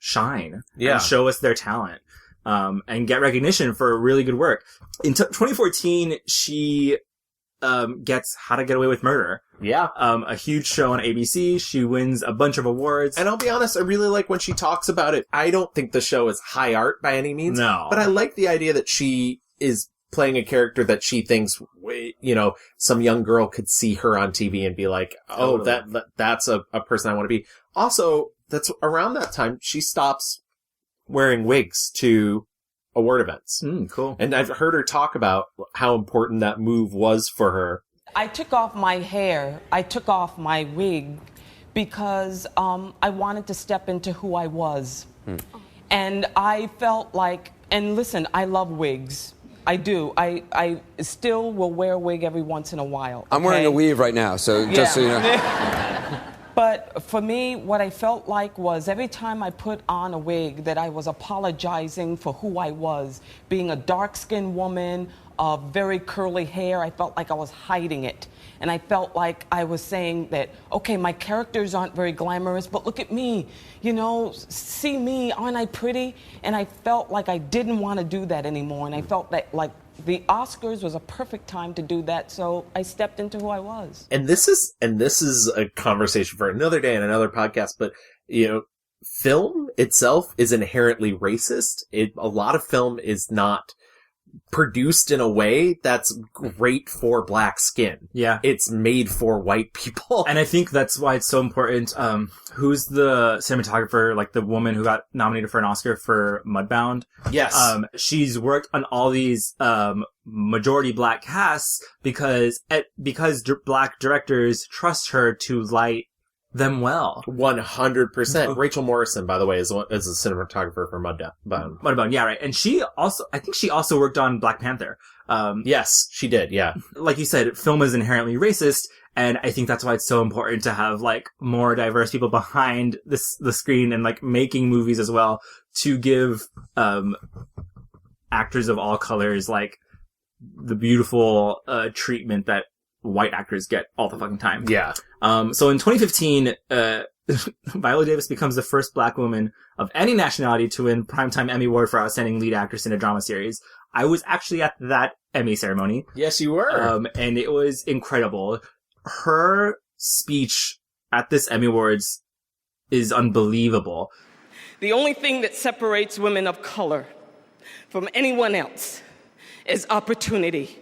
shine. Yeah. And show us their talent. And get recognition for really good work. In 2014, she, gets How to Get Away with Murder. Yeah. A huge show on ABC. She wins a bunch of awards. And I'll be honest, I really like when she talks about it. I don't think the show is high art by any means. No. But I like the idea that she is playing a character that she thinks, some young girl could see her on TV and be like, oh, totally. That's a person I want to be. Also, that's around that time she stops wearing wigs to award events. Cool. And I've heard her talk about how important that move was for her. I took off my hair, I took off my wig because I wanted to step into who I was. And I felt like, and listen, I love wigs. I do. I still will wear a wig every once in a while. I'm wearing a weave right now, so just so you know. But for me, what I felt like was every time I put on a wig that I was apologizing for who I was. Being a dark-skinned woman, very curly hair, I felt like I was hiding it. And I felt like I was saying that, okay, my characters aren't very glamorous, but look at me. You know, see me, aren't I pretty? And I felt like I didn't want to do that anymore. And I felt that, like, the Oscars was a perfect time to do that, so I stepped into who I was. And this is a conversation for another day and another podcast, but, you know, film itself is inherently racist. A lot of film is not produced in a way that's great for black skin. Yeah. It's made for white people. And I think that's why it's so important. Who's the cinematographer, like the woman who got nominated for an Oscar for Mudbound? Yes. She's worked on all these, majority black casts because black directors trust her to light them well. 100%. Rachel Morrison, by the way, is a cinematographer for Mudbound. Mudbound, yeah, right. And I think she also worked on Black Panther. Yes, she did, yeah. Like you said, film is inherently racist, and I think that's why it's so important to have, like, more diverse people behind the screen and, like, making movies as well to give, actors of all colors, like, the beautiful, treatment that white actors get all the fucking time. Yeah. So in 2015, Viola Davis becomes the first black woman of any nationality to win Primetime Emmy Award for Outstanding Lead Actress in a Drama Series. I was actually at that Emmy ceremony. Yes, you were. And it was incredible. Her speech at this Emmy Awards is unbelievable. The only thing that separates women of color from anyone else is opportunity.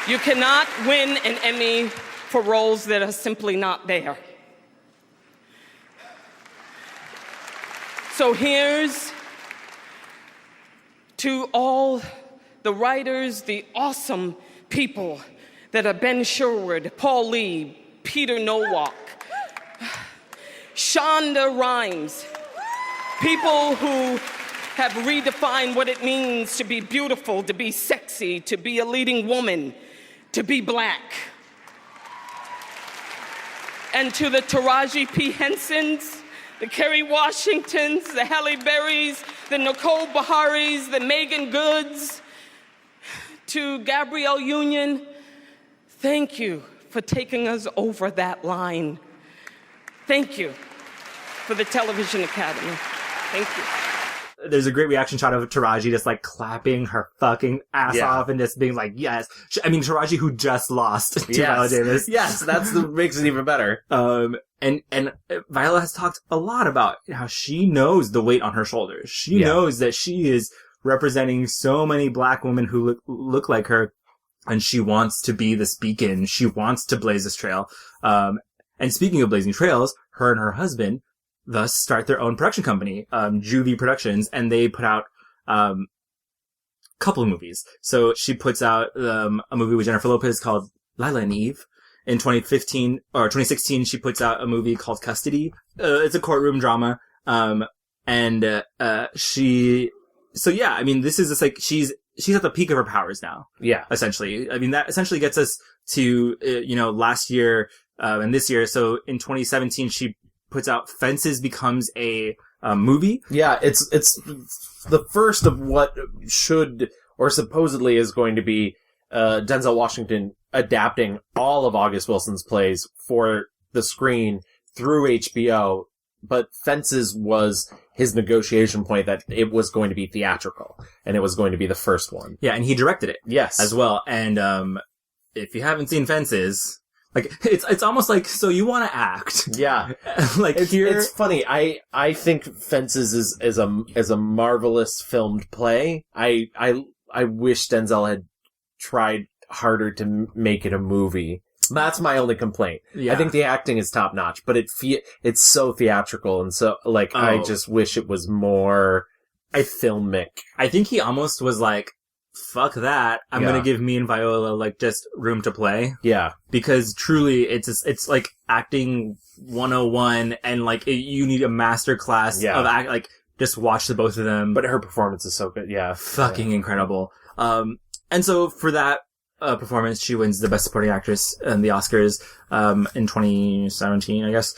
You cannot win an Emmy for roles that are simply not there. So here's to all the writers, the awesome people that are Ben Sherwood, Paul Lee, Peter Nowak, Shonda Rhimes, people who have redefined what it means to be beautiful, to be sexy, to be a leading woman, to be black. And to the Taraji P. Hensons, the Kerry Washingtons, the Halle Berrys, the Nicole Beharies, the Megan Goods, to Gabrielle Union, thank you for taking us over that line. Thank you for the Television Academy. Thank you. There's a great reaction shot of Taraji just, like, clapping her fucking ass off and just being like, yes. I mean, Taraji, who just lost to Viola Davis. Yes, that's makes it even better. And Viola has talked a lot about how she knows the weight on her shoulders. She knows that she is representing so many black women who look like her, and she wants to be this beacon. She wants to blaze this trail. And speaking of blazing trails, her and her husband thus start their own production company, Juvie Productions, and they put out couple of movies. So she puts out a movie with Jennifer Lopez called Lila and Eve. In 2016, she puts out a movie called Custody. It's a courtroom drama. So yeah, I mean, this is just like, she's at the peak of her powers now. Yeah. Essentially. I mean, that essentially gets us to, last year, and this year. So in 2017, she puts out Fences becomes a movie. Yeah, it's the first of what should, or supposedly is going to be, Denzel Washington adapting all of August Wilson's plays for the screen through HBO, but Fences was his negotiation point that it was going to be theatrical, and it was going to be the first one. Yeah, and he directed it. Yes. As well. And, if you haven't seen Fences, like, it's almost like, so you want to act. Yeah. Like, it's funny. I think Fences is a marvelous filmed play. I wish Denzel had tried harder to make it a movie. That's my only complaint. Yeah. I think the acting is top notch, but it's so theatrical, and so, like, I just wish it was more filmic. I think he almost was like, fuck that. I'm going to give me and Viola, like, just room to play. Yeah. Because truly, it's like acting 101, and, like, you need a master class of act. Like, just watch the both of them. But her performance is so good. Yeah. Fucking incredible. And so for that performance, she wins the Best Supporting Actress in the Oscars in 2017, I guess.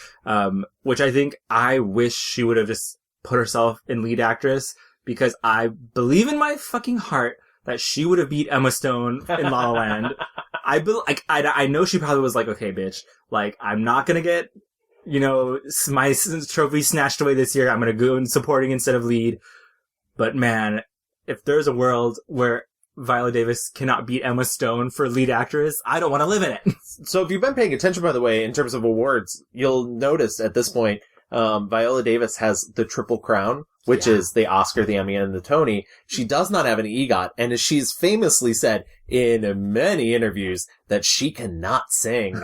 Which I wish she would have just put herself in lead actress, because I believe in my fucking heart that she would have beat Emma Stone in La La Land. I know she probably was like, okay, bitch, like, I'm not gonna get, my trophy snatched away this year. I'm gonna go in supporting instead of lead. But man, if there's a world where Viola Davis cannot beat Emma Stone for lead actress, I don't want to live in it. So if you've been paying attention, by the way, in terms of awards, you'll notice at this point, Viola Davis has the Triple Crown, which is the Oscar, the Emmy, and the Tony. She does not have an EGOT, and as she's famously said in many interviews, that she cannot sing,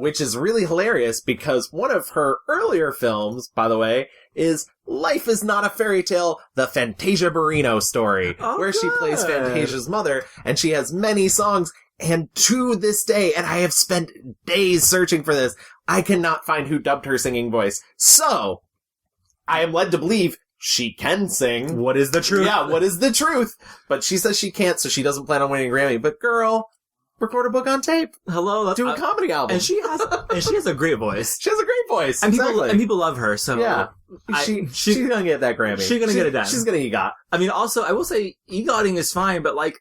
which is really hilarious, because one of her earlier films, by the way, is Life is Not a Fairy Tale, the Fantasia Barrino story, where she plays Fantasia's mother, and she has many songs, and to this day, and I have spent days searching for this, I cannot find who dubbed her singing voice. So, I am led to believe she can sing. What is the truth? Yeah, what is the truth? But she says she can't, so she doesn't plan on winning a Grammy. But girl, record a book on tape. Hello, do a comedy album. And she has a great voice. She has a great voice. And exactly. people love her. So yeah, she's gonna get that Grammy. She's gonna get it done. She's gonna EGOT. I mean, also, I will say EGOTing is fine, but like,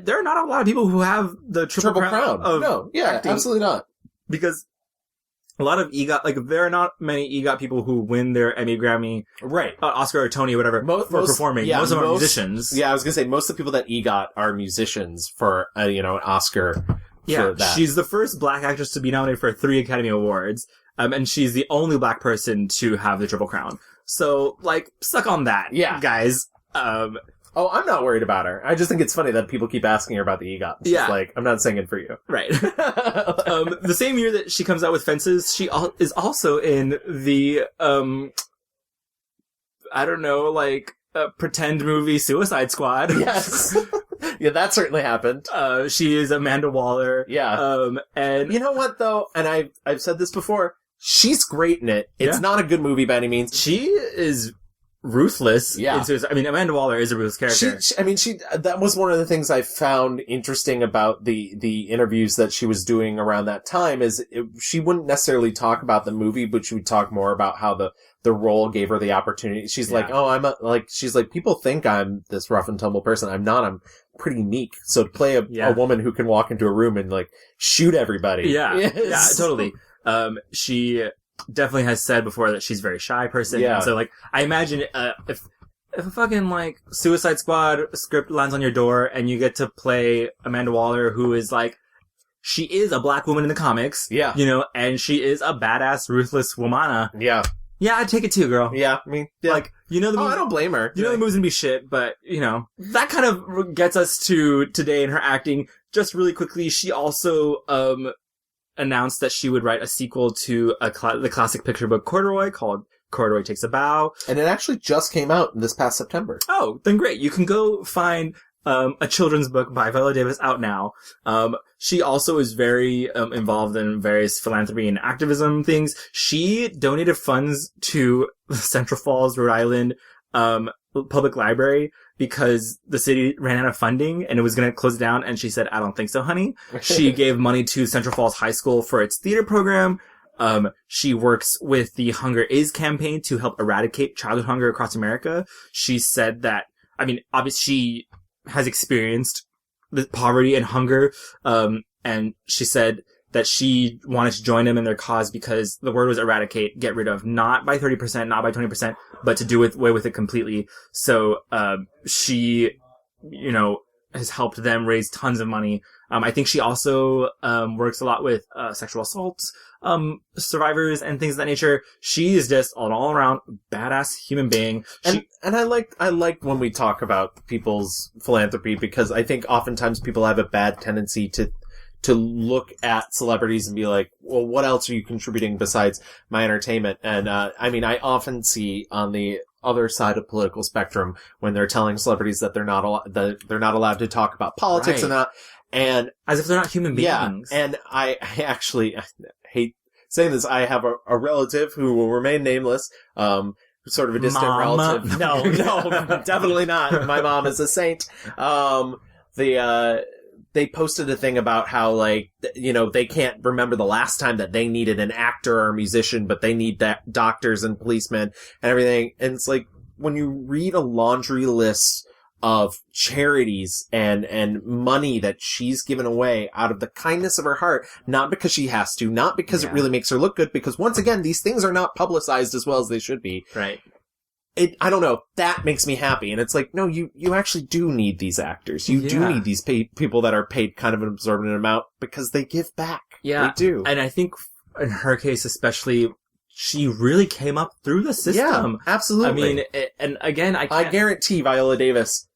there are not a lot of people who have the triple crown. No, yeah, acting, absolutely not. Because a lot of EGOT, like, there are not many EGOT people who win their Emmy, Grammy, right, Oscar or Tony or whatever for performing. Yeah, most of them are musicians. Yeah, I was gonna say most of the people that EGOT are musicians for an Oscar. Yeah, for that. She's the first black actress to be nominated for 3 Academy Awards, and she's the only black person to have the Triple Crown. So, like, suck on that, guys. Oh, I'm not worried about her. I just think it's funny that people keep asking her about the EGOT. She's like, I'm not singing for you. Right. The same year that she comes out with Fences, she is also in the, I don't know, like, pretend movie Suicide Squad. Yes. Yeah, that certainly happened. She is Amanda Waller. Yeah. And you know what, though? And I've said this before. She's great in it. It's not a good movie by any means. She is ruthless. Yeah. I mean, Amanda Waller is a ruthless character. That was one of the things I found interesting about the interviews that she was doing around that time is she wouldn't necessarily talk about the movie, but she would talk more about how the role gave her the opportunity. She's like, she's like, people think I'm this rough and tumble person. I'm not. I'm pretty meek. So to play a woman who can walk into a room and like shoot everybody. Yeah. Yeah, totally. She definitely has said before that she's a very shy person. Yeah. And so, like, I imagine, if a fucking, like, Suicide Squad script lands on your door and you get to play Amanda Waller, who is, like, she is a black woman in the comics. Yeah. And she is a badass, ruthless womana. Yeah. Yeah, I'd take it too, girl. Yeah, I mean, yeah. Like, the movie, I don't blame her. The movie's gonna be shit, but, that kind of gets us to today in her acting. Just really quickly, she also, announced that she would write a sequel to the classic picture book Corduroy called Corduroy Takes a Bow. And it actually just came out this past September. Oh, then great. You can go find a children's book by Viola Davis out now. She also is very involved in various philanthropy and activism things. She donated funds to Central Falls, Rhode Island Public Library because the city ran out of funding and it was going to close down. And she said, I don't think so, honey. She gave money to Central Falls High School for its theater program. She works with the Hunger Is campaign to help eradicate childhood hunger across America. She said that, I mean, obviously she has experienced the poverty and hunger. And she said that she wanted to join them in their cause because the word was eradicate, get rid of, not by 30%, not by 20%, but to do away with it completely. So, she, has helped them raise tons of money. I think she also, works a lot with, sexual assault, survivors and things of that nature. She is just an all-around badass human being. And I like when we talk about people's philanthropy because I think oftentimes people have a bad tendency to look at celebrities and be like, well, what else are you contributing besides my entertainment? And, I often see on the other side of political spectrum when they're telling celebrities that they're not allowed to talk about politics and that, and as if they're not human beings. Yeah. And I actually hate saying this. I have a relative who will remain nameless, sort of a distant Mama. relative. No, definitely not. My mom is a saint. They posted a thing about how, like, you know, they can't remember the last time that they needed an actor or a musician, but they need doctors and policemen and everything. And it's like, when you read a laundry list of charities and money that she's given away out of the kindness of her heart, not because she has to, not because it really makes her look good, because once again, these things are not publicized as well as they should be. Right. I don't know, that makes me happy. And it's like, no, you actually do need these actors. You do need these people that are paid kind of an absorbent amount because they give back. Yeah. They do. And I think in her case especially, she really came up through the system. Yeah, absolutely. I mean, and again, I guarantee Viola Davis,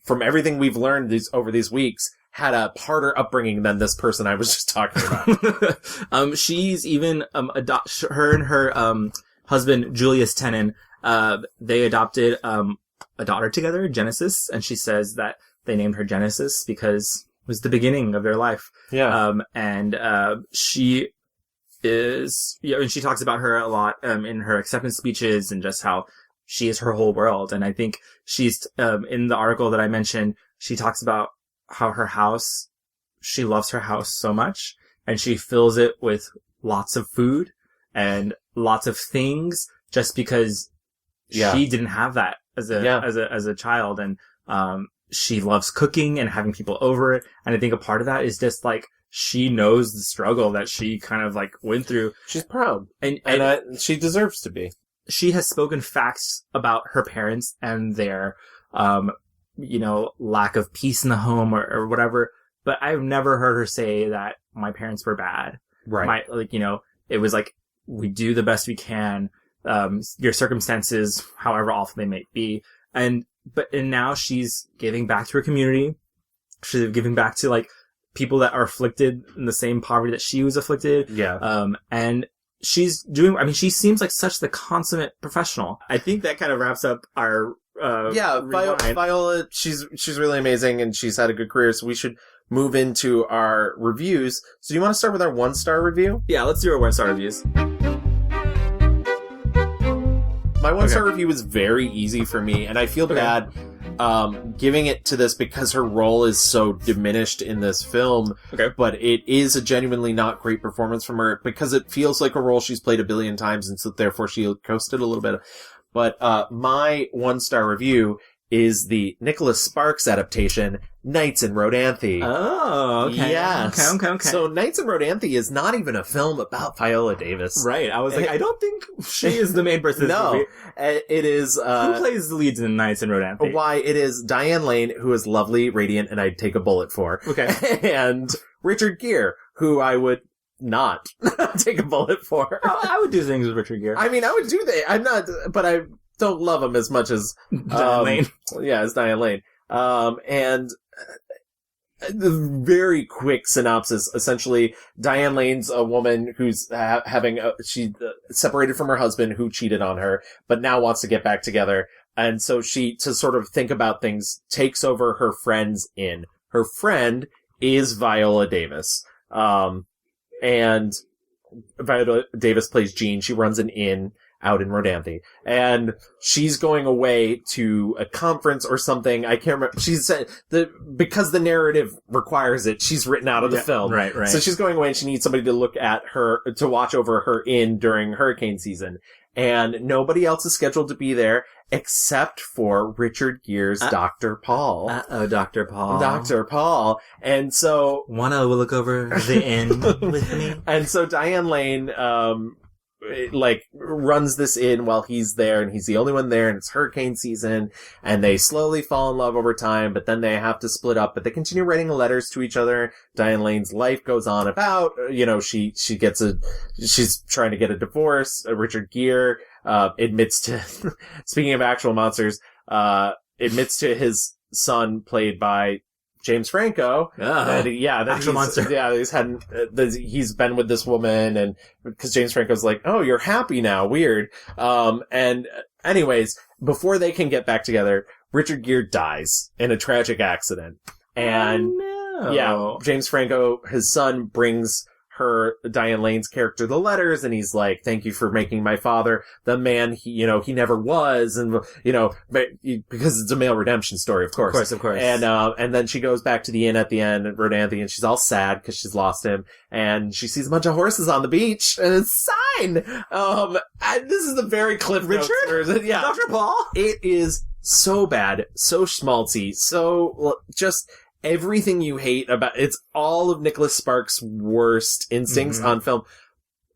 from everything we've learned over these weeks, had a harder upbringing than this person I was just talking about. She's even, her and her, husband, Julius Tennant, they adopted a daughter together, Genesis, and she says that they named her Genesis because it was the beginning of their life. Yeah. And she is, and she talks about her a lot in her acceptance speeches and just how she is her whole world. And I think she's in the article that I mentioned, she talks about how her house, she loves her house so much, and she fills it with lots of food and lots of things just because she didn't have that as a child. And she loves cooking and having people over. And I think a part of that is just like, she knows the struggle that she kind of like went through. She's proud. And she deserves to be. She has spoken facts about her parents and their, lack of peace in the home or whatever. But I've never heard her say that my parents were bad. Right. It was like, we do the best we can. Your circumstances, however awful they may be. And now she's giving back to her community. She's giving back to like people that are afflicted in the same poverty that she was afflicted. Yeah. And she's doing, I mean, she seems like such the consummate professional. I think that kind of wraps up our, Viola, she's really amazing and she's had a good career. So we should move into our reviews. So do you want to start with our 1-star review? Yeah, let's do our 1-star reviews. My 1-star review is very easy for me, and I feel bad giving it to this because her role is so diminished in this film. Okay. But it is a genuinely not great performance from her because it feels like a role she's played a billion times, and so therefore she coasted a little bit. But my 1-star review is the Nicholas Sparks adaptation, Nights in Rodanthe. Oh, okay. Yes. Okay. So Nights in Rodanthe is not even a film about Viola Davis. Right. I was like, I don't think she is the main person in this movie. It is... who plays the leads in Nights in Rodanthe? Why, it is Diane Lane, who is lovely, radiant, and I'd take a bullet for. Okay. And Richard Gere, who I would not take a bullet for. I would do things with Richard Gere. I mean, I would do that. I'm not... But I don't love him as much as... Diane Lane. Yeah, as Diane Lane. And... the very quick synopsis. Essentially, Diane Lane's a woman who's she separated from her husband who cheated on her, but now wants to get back together. And so she, to sort of think about things, takes over her friend's inn. Her friend is Viola Davis. And Viola Davis plays Jean. She runs an inn out in Rodanthe. And she's going away to a conference or something. I can't remember. She said because the narrative requires it, she's written out of the film. Right. So she's going away and she needs somebody to look at her, to watch over her inn during hurricane season. And nobody else is scheduled to be there except for Richard Gere's Dr. Paul. Dr. Paul. Dr. Paul. And so... Wanna look over the inn with me? And so Diane Lane, runs this inn while he's there, and he's the only one there, and it's hurricane season, and they slowly fall in love over time, but then they have to split up, but they continue writing letters to each other. Diane Lane's life goes on about, she's trying to get a divorce. Richard Gere, admits to, speaking of actual monsters, admits to his son, played by James Franco. Actual monster. Yeah, he's been with this woman, and because James Franco's like, oh, you're happy now, weird. And anyways, before they can get back together, Richard Gere dies in a tragic accident. And James Franco, his son, brings Diane Lane's character the letters, and he's like, thank you for making my father the man he never was, and, because it's a male redemption story, of course. Of course. And then she goes back to the inn at the end, at Rodanthe, and she's all sad because she's lost him, and she sees a bunch of horses on the beach, and it's Sign! This is a very Cliff Notes version. Yeah. Dr. Paul? It is so bad, so schmaltzy, so just everything you hate about it's all of Nicholas Sparks' worst instincts on film.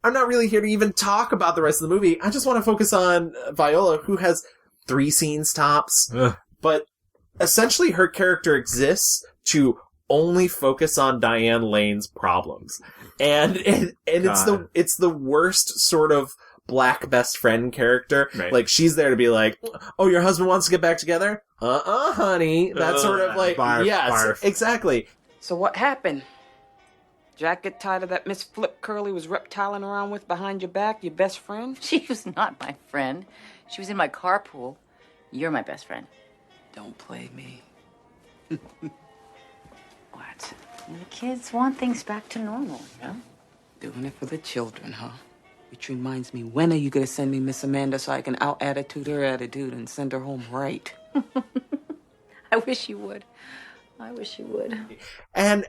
I'm not really here to even talk about the rest of the movie. I just want to focus on Viola, who has 3 scenes tops. Ugh. But essentially her character exists to only focus on Diane Lane's problems. And it's the worst sort of black best friend character. Right. Like, she's there to be like, oh, your husband wants to get back together? Honey. That sort of like, barf, yes, barf. exactly. So what happened? Jack get tired of that Miss Flip Curly was reptiling around with behind your back, your best friend? She was not my friend. She was in my carpool. You're my best friend. Don't play me. What? The kids want things back to normal, you know? Doing it for the children, huh? Which reminds me, when are you gonna send me Miss Amanda so I can out-attitude her attitude and send her home right? I wish you would. I wish you would. And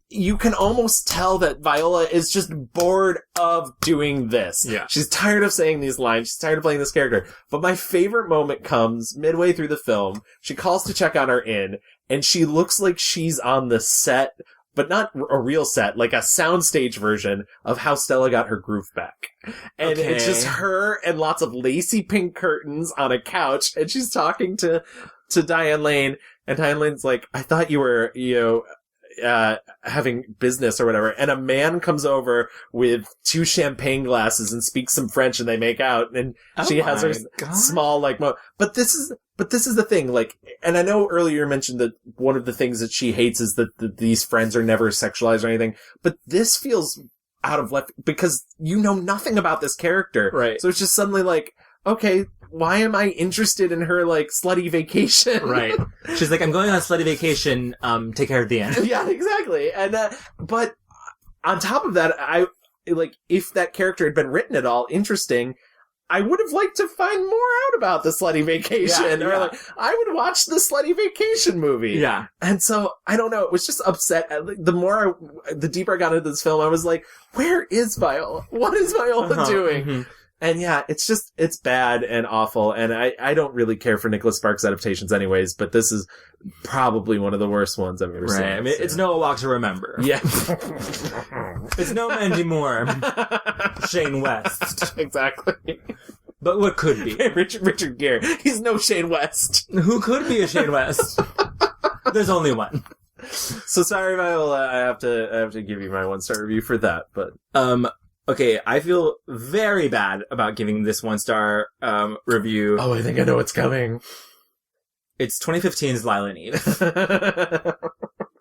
you can almost tell that Viola is just bored of doing this. Yeah. She's tired of saying these lines. She's tired of playing this character. But my favorite moment comes midway through the film. She calls to check on her inn, and she looks like she's on the set, but not a real set, like a soundstage version of How Stella Got Her Groove Back. And it's just her and lots of lacy pink curtains on a couch, and she's talking to Diane Lane, and Diane Lane's like, I thought you were, having business or whatever, and a man comes over with 2 champagne glasses and speaks some French, and they make out, and she has her small, like, but this is the thing, like, and I know earlier you mentioned that one of the things that she hates is that these friends are never sexualized or anything, but this feels out of left, because you know nothing about this character. Right. So it's just suddenly like, okay, why am I interested in her, like, slutty vacation? Right. She's like, I'm going on a slutty vacation, take care of the end. Yeah, exactly. And, but on top of that, if that character had been written at all interesting, I would have liked to find more out about the slutty vacation. Yeah. Or, like, I would watch the slutty vacation movie. Yeah. And so, I don't know, it was just upset. The deeper I got into this film, I was like, where is Viola? What is Viola doing? Mm-hmm. And yeah, it's bad and awful, and I don't really care for Nicholas Sparks adaptations anyways, but this is probably one of the worst ones I've ever seen. I mean, it's no Walk to Remember. Yeah. It's no Mandy Moore. Shane West. Exactly. But what could be? Richard Gere. He's no Shane West. Who could be a Shane West? There's only one. So sorry, Viola, I have to give you my 1-star review for that, but... Okay, I feel very bad about giving this 1-star review. Oh, I think I know what's coming. It's 2015's Lila and Eve.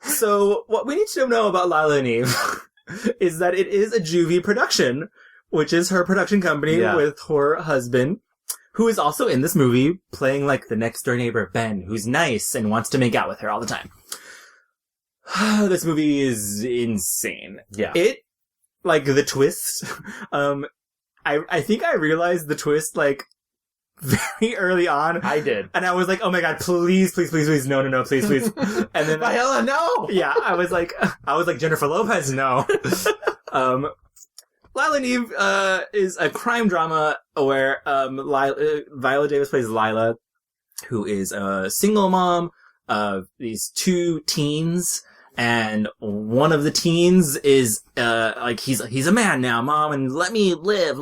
So, what we need to know about Lila and Eve is that it is a Juvie production, which is her production company with her husband, who is also in this movie playing like the next door neighbor, Ben, who's nice and wants to make out with her all the time. This movie is insane. Yeah. Like, the twist, I think I realized the twist, like, very early on. I did. And I was like, oh my god, please, no, please. And then... Viola, no! Yeah, I was like, Jennifer Lopez, no. Lila and Eve, is a crime drama where, Viola Davis plays Lila, who is a single mom of these 2 teens. And one of the teens is, he's a man now, Mom, and let me live,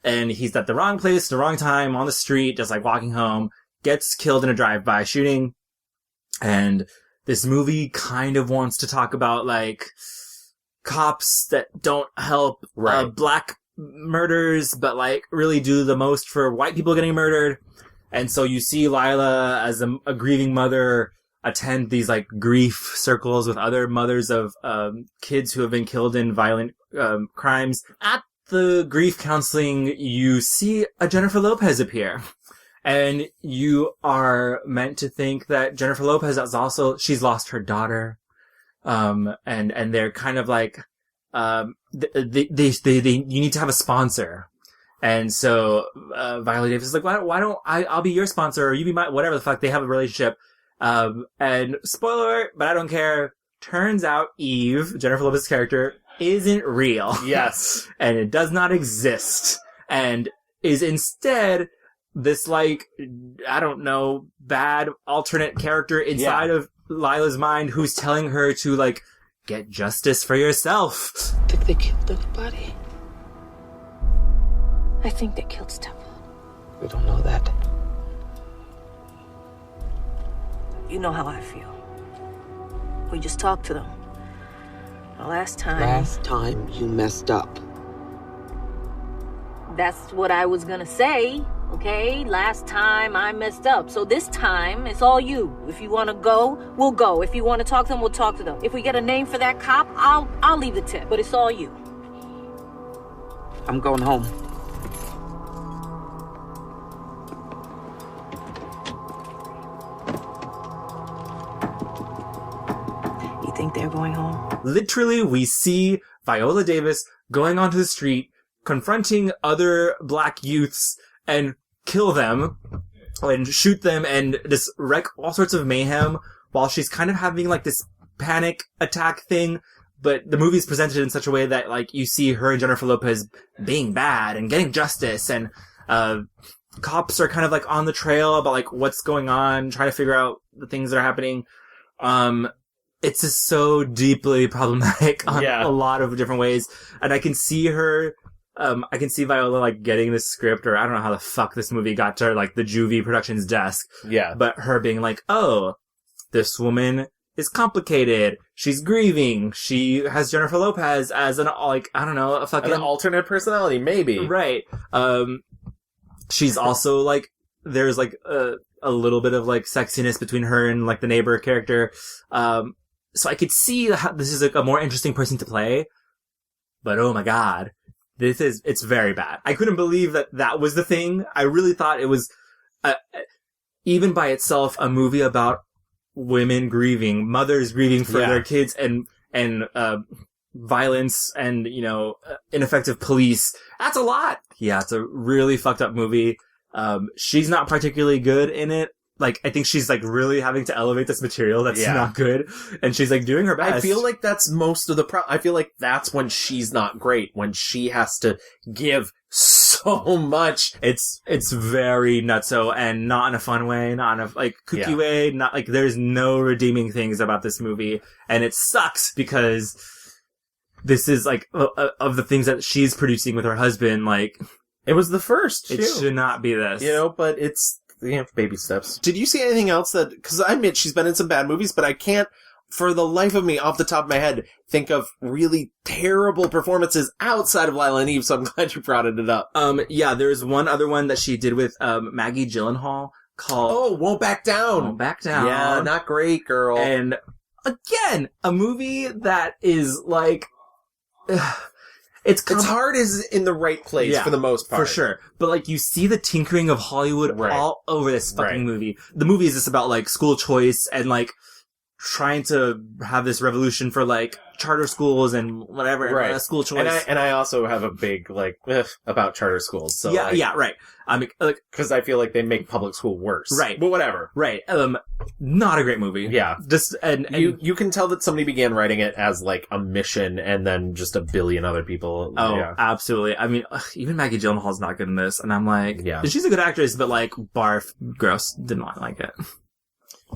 and he's at the wrong place, the wrong time, on the street, just like walking home, gets killed in a drive-by shooting. And this movie kind of wants to talk about, like, cops that don't help, black murders, but, like, really do the most for white people getting murdered. And so you see Lila as a grieving mother attend these like grief circles with other mothers of kids who have been killed in violent crimes. At the grief counseling, you see a Jennifer Lopez appear. And you are meant to think that Jennifer Lopez is also, she's lost her daughter. And they're kind of like you need to have a sponsor. And so, Viola Davis is like, why don't I'll be your sponsor, or you be my, whatever the fuck, they have a relationship. And spoiler alert, but I don't care. Turns out Eve, Jennifer Lopez's character, isn't real. Yes. And it does not exist. And is instead this, like, I don't know, bad alternate character inside of Lila's mind who's telling her to, like, get justice for yourself. Think they killed anybody? I think they killed Stefan. We don't know that. You know how I feel. We just talked to them. The last time... Last time you messed up. That's what I was gonna say, okay? Last time I messed up. So this time, it's all you. If you wanna go, we'll go. If you wanna talk to them, we'll talk to them. If we get a name for that cop, I'll leave the tip. But it's all you. I'm going home. You think they're going home? Literally, we see Viola Davis going onto the street, confronting other black youths, and kill them, and shoot them, and just wreak all sorts of mayhem, while she's kind of having, like, this panic attack thing, but the movie's presented in such a way that, like, you see her and Jennifer Lopez being bad, and getting justice, and, cops are kind of, like, on the trail about, like, what's going on, trying to figure out the things that are happening. It's just so deeply problematic on a lot of different ways. And I can see her, I can see Viola, like, getting this script, or I don't know how the fuck this movie got to, like, the Juvie Productions desk. Yeah. But her being like, oh, this woman is complicated. She's grieving. She has Jennifer Lopez as an, like, I don't know, a fucking... An alternate personality, maybe. Right. She's also, like, there's, like, a little bit of, like, sexiness between her and, like, the neighbor character. So I could see how this is, like, a more interesting person to play. But oh my god. It's very bad. I couldn't believe that was the thing. I really thought it was, even by itself, a movie about women grieving, mothers grieving for their kids, and violence, and, you know, ineffective police. That's a lot. Yeah, it's a really fucked up movie. She's not particularly good in it. Like, I think she's, like, really having to elevate this material that's not good. And she's, like, doing her best. I feel like that's most of the I feel like that's when she's not great, when she has to give so much. It's very nutso, and not in a fun way, not in a, like, kooky way, not, like, there's no redeeming things about this movie. And it sucks because this is, like, of the things that she's producing with her husband, like... It was the first, too. It should not be this. You know, but it's... baby steps. Did you see anything else that... Because I admit she's been in some bad movies, but I can't, for the life of me, off the top of my head, think of really terrible performances outside of Lila and Eve, so I'm glad you brought it up. Yeah, there's one other one that she did with Maggie Gyllenhaal called... Oh, Won't Back Down! Won't Back Down. Yeah, not great, girl. And, again, a movie that is, like... Its heart is in the right place for the most part. For sure. But, like, you see the tinkering of Hollywood all over this fucking movie. The movie is just about, like, school choice and, like, trying to have this revolution for, like, charter schools and whatever, school choice. And I also have a big, like, about charter schools. So right. I mean, like... Because I feel like they make public school worse. Right. But whatever. Right. Not a great movie. Yeah. Just, and you can tell that somebody began writing it as, like, a mission, and then just a billion other people. Oh, absolutely. I mean, even Maggie Gyllenhaal's not good in this, and I'm like, she's a good actress, but, like, barf, gross, did not like it.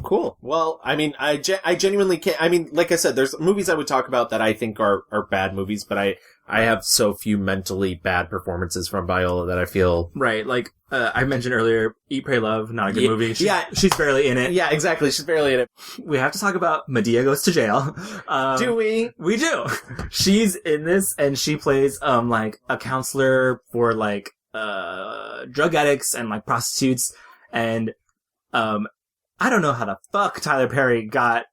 Cool. Well, I mean, I genuinely can't, I mean, like I said, there's movies I would talk about that I think are bad movies, but I have so few mentally bad performances from Viola that I feel... Right, like, I mentioned earlier, Eat, Pray, Love, not a good movie. She's barely in it. Yeah, exactly, she's barely in it. We have to talk about Medea Goes to Jail. Do we? We do. She's in this, and she plays, like, a counselor for, like, drug addicts and, like, prostitutes, and, I don't know how the fuck Tyler Perry got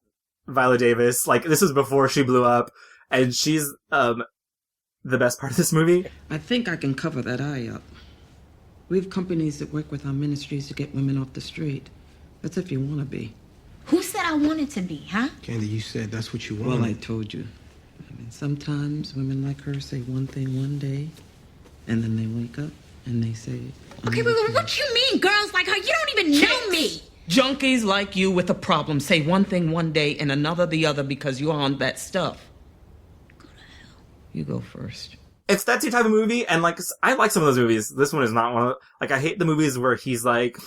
Viola Davis. Like, this was before she blew up, and she's, the best part of this movie. I think I can cover that eye up. We have companies that work with our ministries to get women off the street. That's if you want to be. Who said I wanted to be, huh? Candy, you said that's what you want. Well, I told you. I mean, Sometimes women like her say one thing one day, and then they wake up and they say... Okay, but what you mean, girls like her? You don't even know me! Junkies like you with a problem say one thing one day and another the other because you're on that stuff. Go to hell. You go first. It's that type of movie, and, like, I like some of those movies. This one is not one of... Like, I hate the movies where he's like,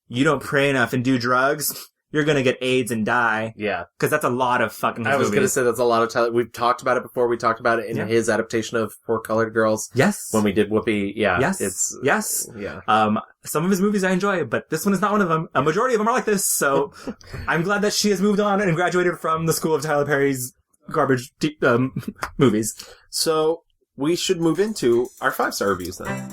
you don't pray enough and do drugs, you're gonna get AIDS and die. Yeah. Because that's a lot of fucking movies. I was gonna say that's a lot of time. We've talked about it before. We talked about it in his adaptation of Four Colored Girls. Yes. When we did Whoopi. Yeah. Yes. Yes. Yeah. Some of his movies I enjoy, but this one is not one of them. A majority of them are like this, so I'm glad that she has moved on and graduated from the school of Tyler Perry's garbage movies. So we should move into our 5-star reviews then.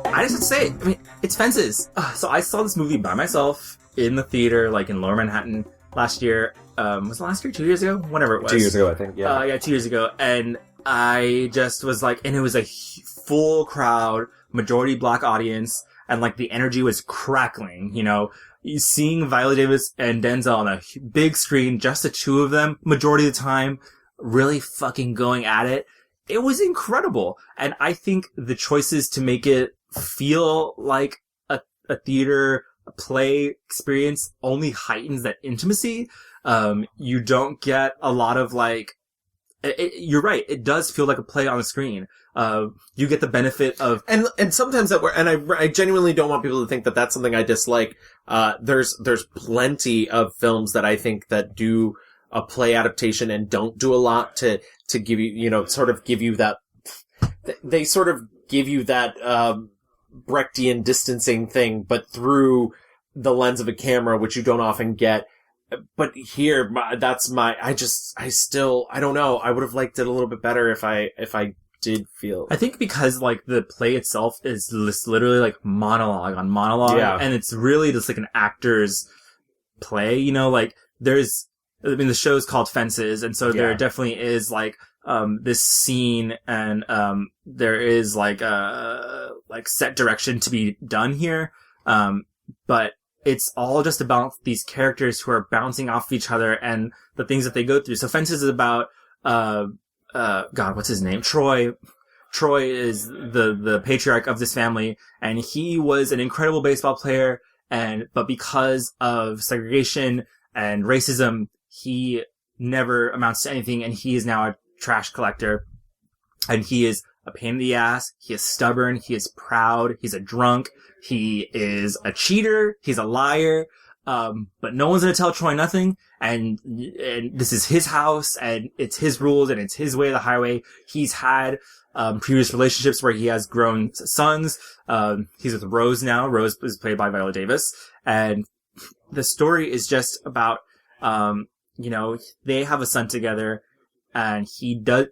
I just have to say, I mean, it's Fences. So I saw this movie by myself in the theater, like in Lower Manhattan last year. Was it last year? 2 years ago? Whenever it was. 2 years ago, I think. Yeah. Yeah, 2 years ago. And I just was like, and it was a full crowd, majority black audience, and like the energy was crackling, you know. Seeing Viola Davis and Denzel on a big screen, just the two of them, majority of the time, really fucking going at it. It was incredible. And I think the choices to make it feel like a theater, a play experience only heightens that intimacy. You don't get a lot of like, you're right. It does feel like a play on the screen. You get the benefit of, and sometimes I genuinely don't want people to think that that's something I dislike. There's plenty of films that I think that do a play adaptation and don't do a lot to give you, you know, sort of give you that, they sort of give you that, Brechtian distancing thing, but through the lens of a camera, which you don't often get. But here, I don't know. I would have liked it a little bit better if I did feel. I think because like the play itself is literally like monologue on monologue, and it's really just like an actor's play. You know, like the show's called Fences, and so there definitely is like this scene, and there is like set direction to be done here, but it's all just about these characters who are bouncing off each other and the things that they go through. So Fences is about, God, what's his name? Troy. Troy is the patriarch of this family, and he was an incredible baseball player, but because of segregation and racism, he never amounts to anything, and he is now a trash collector. And he is a pain in the ass. He is stubborn. He is proud. He's a drunk. He is a cheater. He's a liar. But no one's going to tell Troy nothing. And this is his house, and it's his rules, and it's his way of the highway. He's had, previous relationships where he has grown sons. He's with Rose now. Rose is played by Viola Davis. And the story is just about, they have a son together, and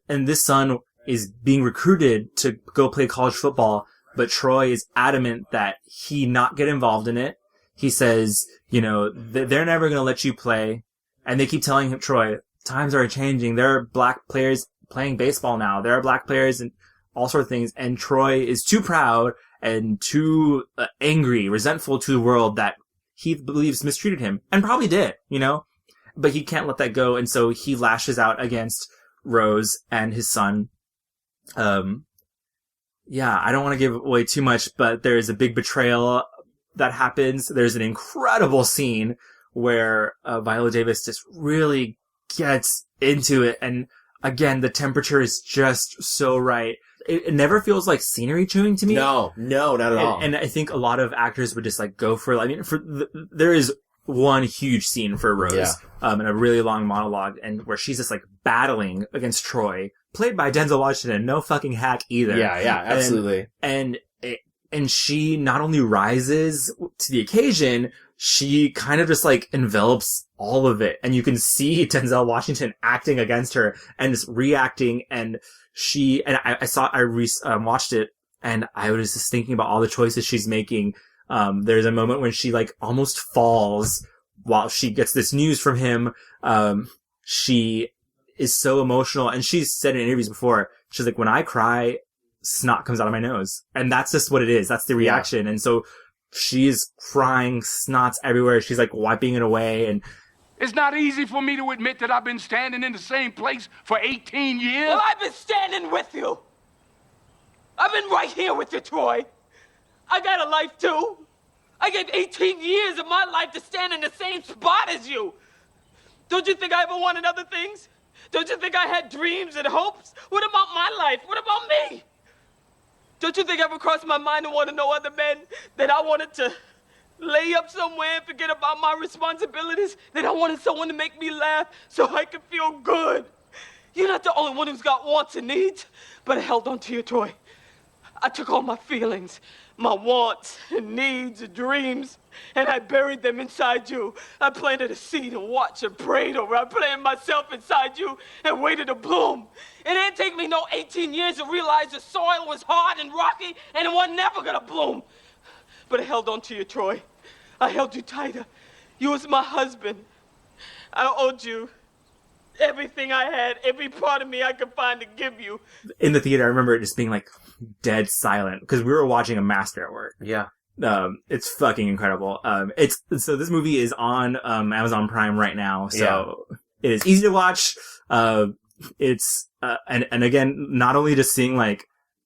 this son is being recruited to go play college football, but Troy is adamant that he not get involved in it. He says, they're never going to let you play. And they keep telling him, Troy, times are changing. There are black players playing baseball now. There are black players and all sorts of things. And Troy is too proud and too angry, resentful to the world that he believes mistreated him, and probably did, but he can't let that go. And so he lashes out against Rose and his son. I don't want to give away too much, but there's a big betrayal that happens. There's an incredible scene where Viola Davis just really gets into it. And again, the temperature is just so right. It never feels like scenery chewing to me. No, not at all. And I think a lot of actors would just like go for, there is one huge scene for Rose, and a really long monologue, and where she's just like battling against Troy, played by Denzel Washington, no fucking hack either. Yeah, absolutely. And she not only rises to the occasion, she kind of just like envelops all of it. And you can see Denzel Washington acting against her and just reacting. And I watched it, and I was just thinking about all the choices she's making. There's a moment when she like almost falls while she gets this news from him. She is so emotional, and she's said in interviews before, she's like, when I cry, snot comes out of my nose. And that's just what it is. That's the reaction. And so she's crying, snot's everywhere. She's like wiping it away. And It's not easy for me to admit that I've been standing in the same place for 18 years. Well, I've been standing with you. I've been right here with you, Troy. I got a life, too. I gave 18 years of my life to stand in the same spot as you. Don't you think I ever wanted other things? Don't you think I had dreams and hopes? What about my life? What about me? Don't you think it ever crossed my mind to want to know other men that I wanted to lay up somewhere and forget about my responsibilities? That I wanted someone to make me laugh so I could feel good? You're not the only one who's got wants and needs, but I held on to you, Troy. I took all my feelings, my wants and needs and dreams, and I buried them inside you. I planted a seed and watched and prayed over. I planted myself inside you and waited to bloom. It didn't take me no 18 years to realize the soil was hard and rocky and it wasn't never gonna bloom. But I held on to you, Troy. I held you tighter. You was my husband. I owed you everything I had, every part of me I could find to give you. In the theater, I remember it just being like dead silent because we were watching a master at work. Yeah. It's fucking incredible. So this movie is on Amazon Prime right now, so it is easy to watch. It's and again, not only just seeing like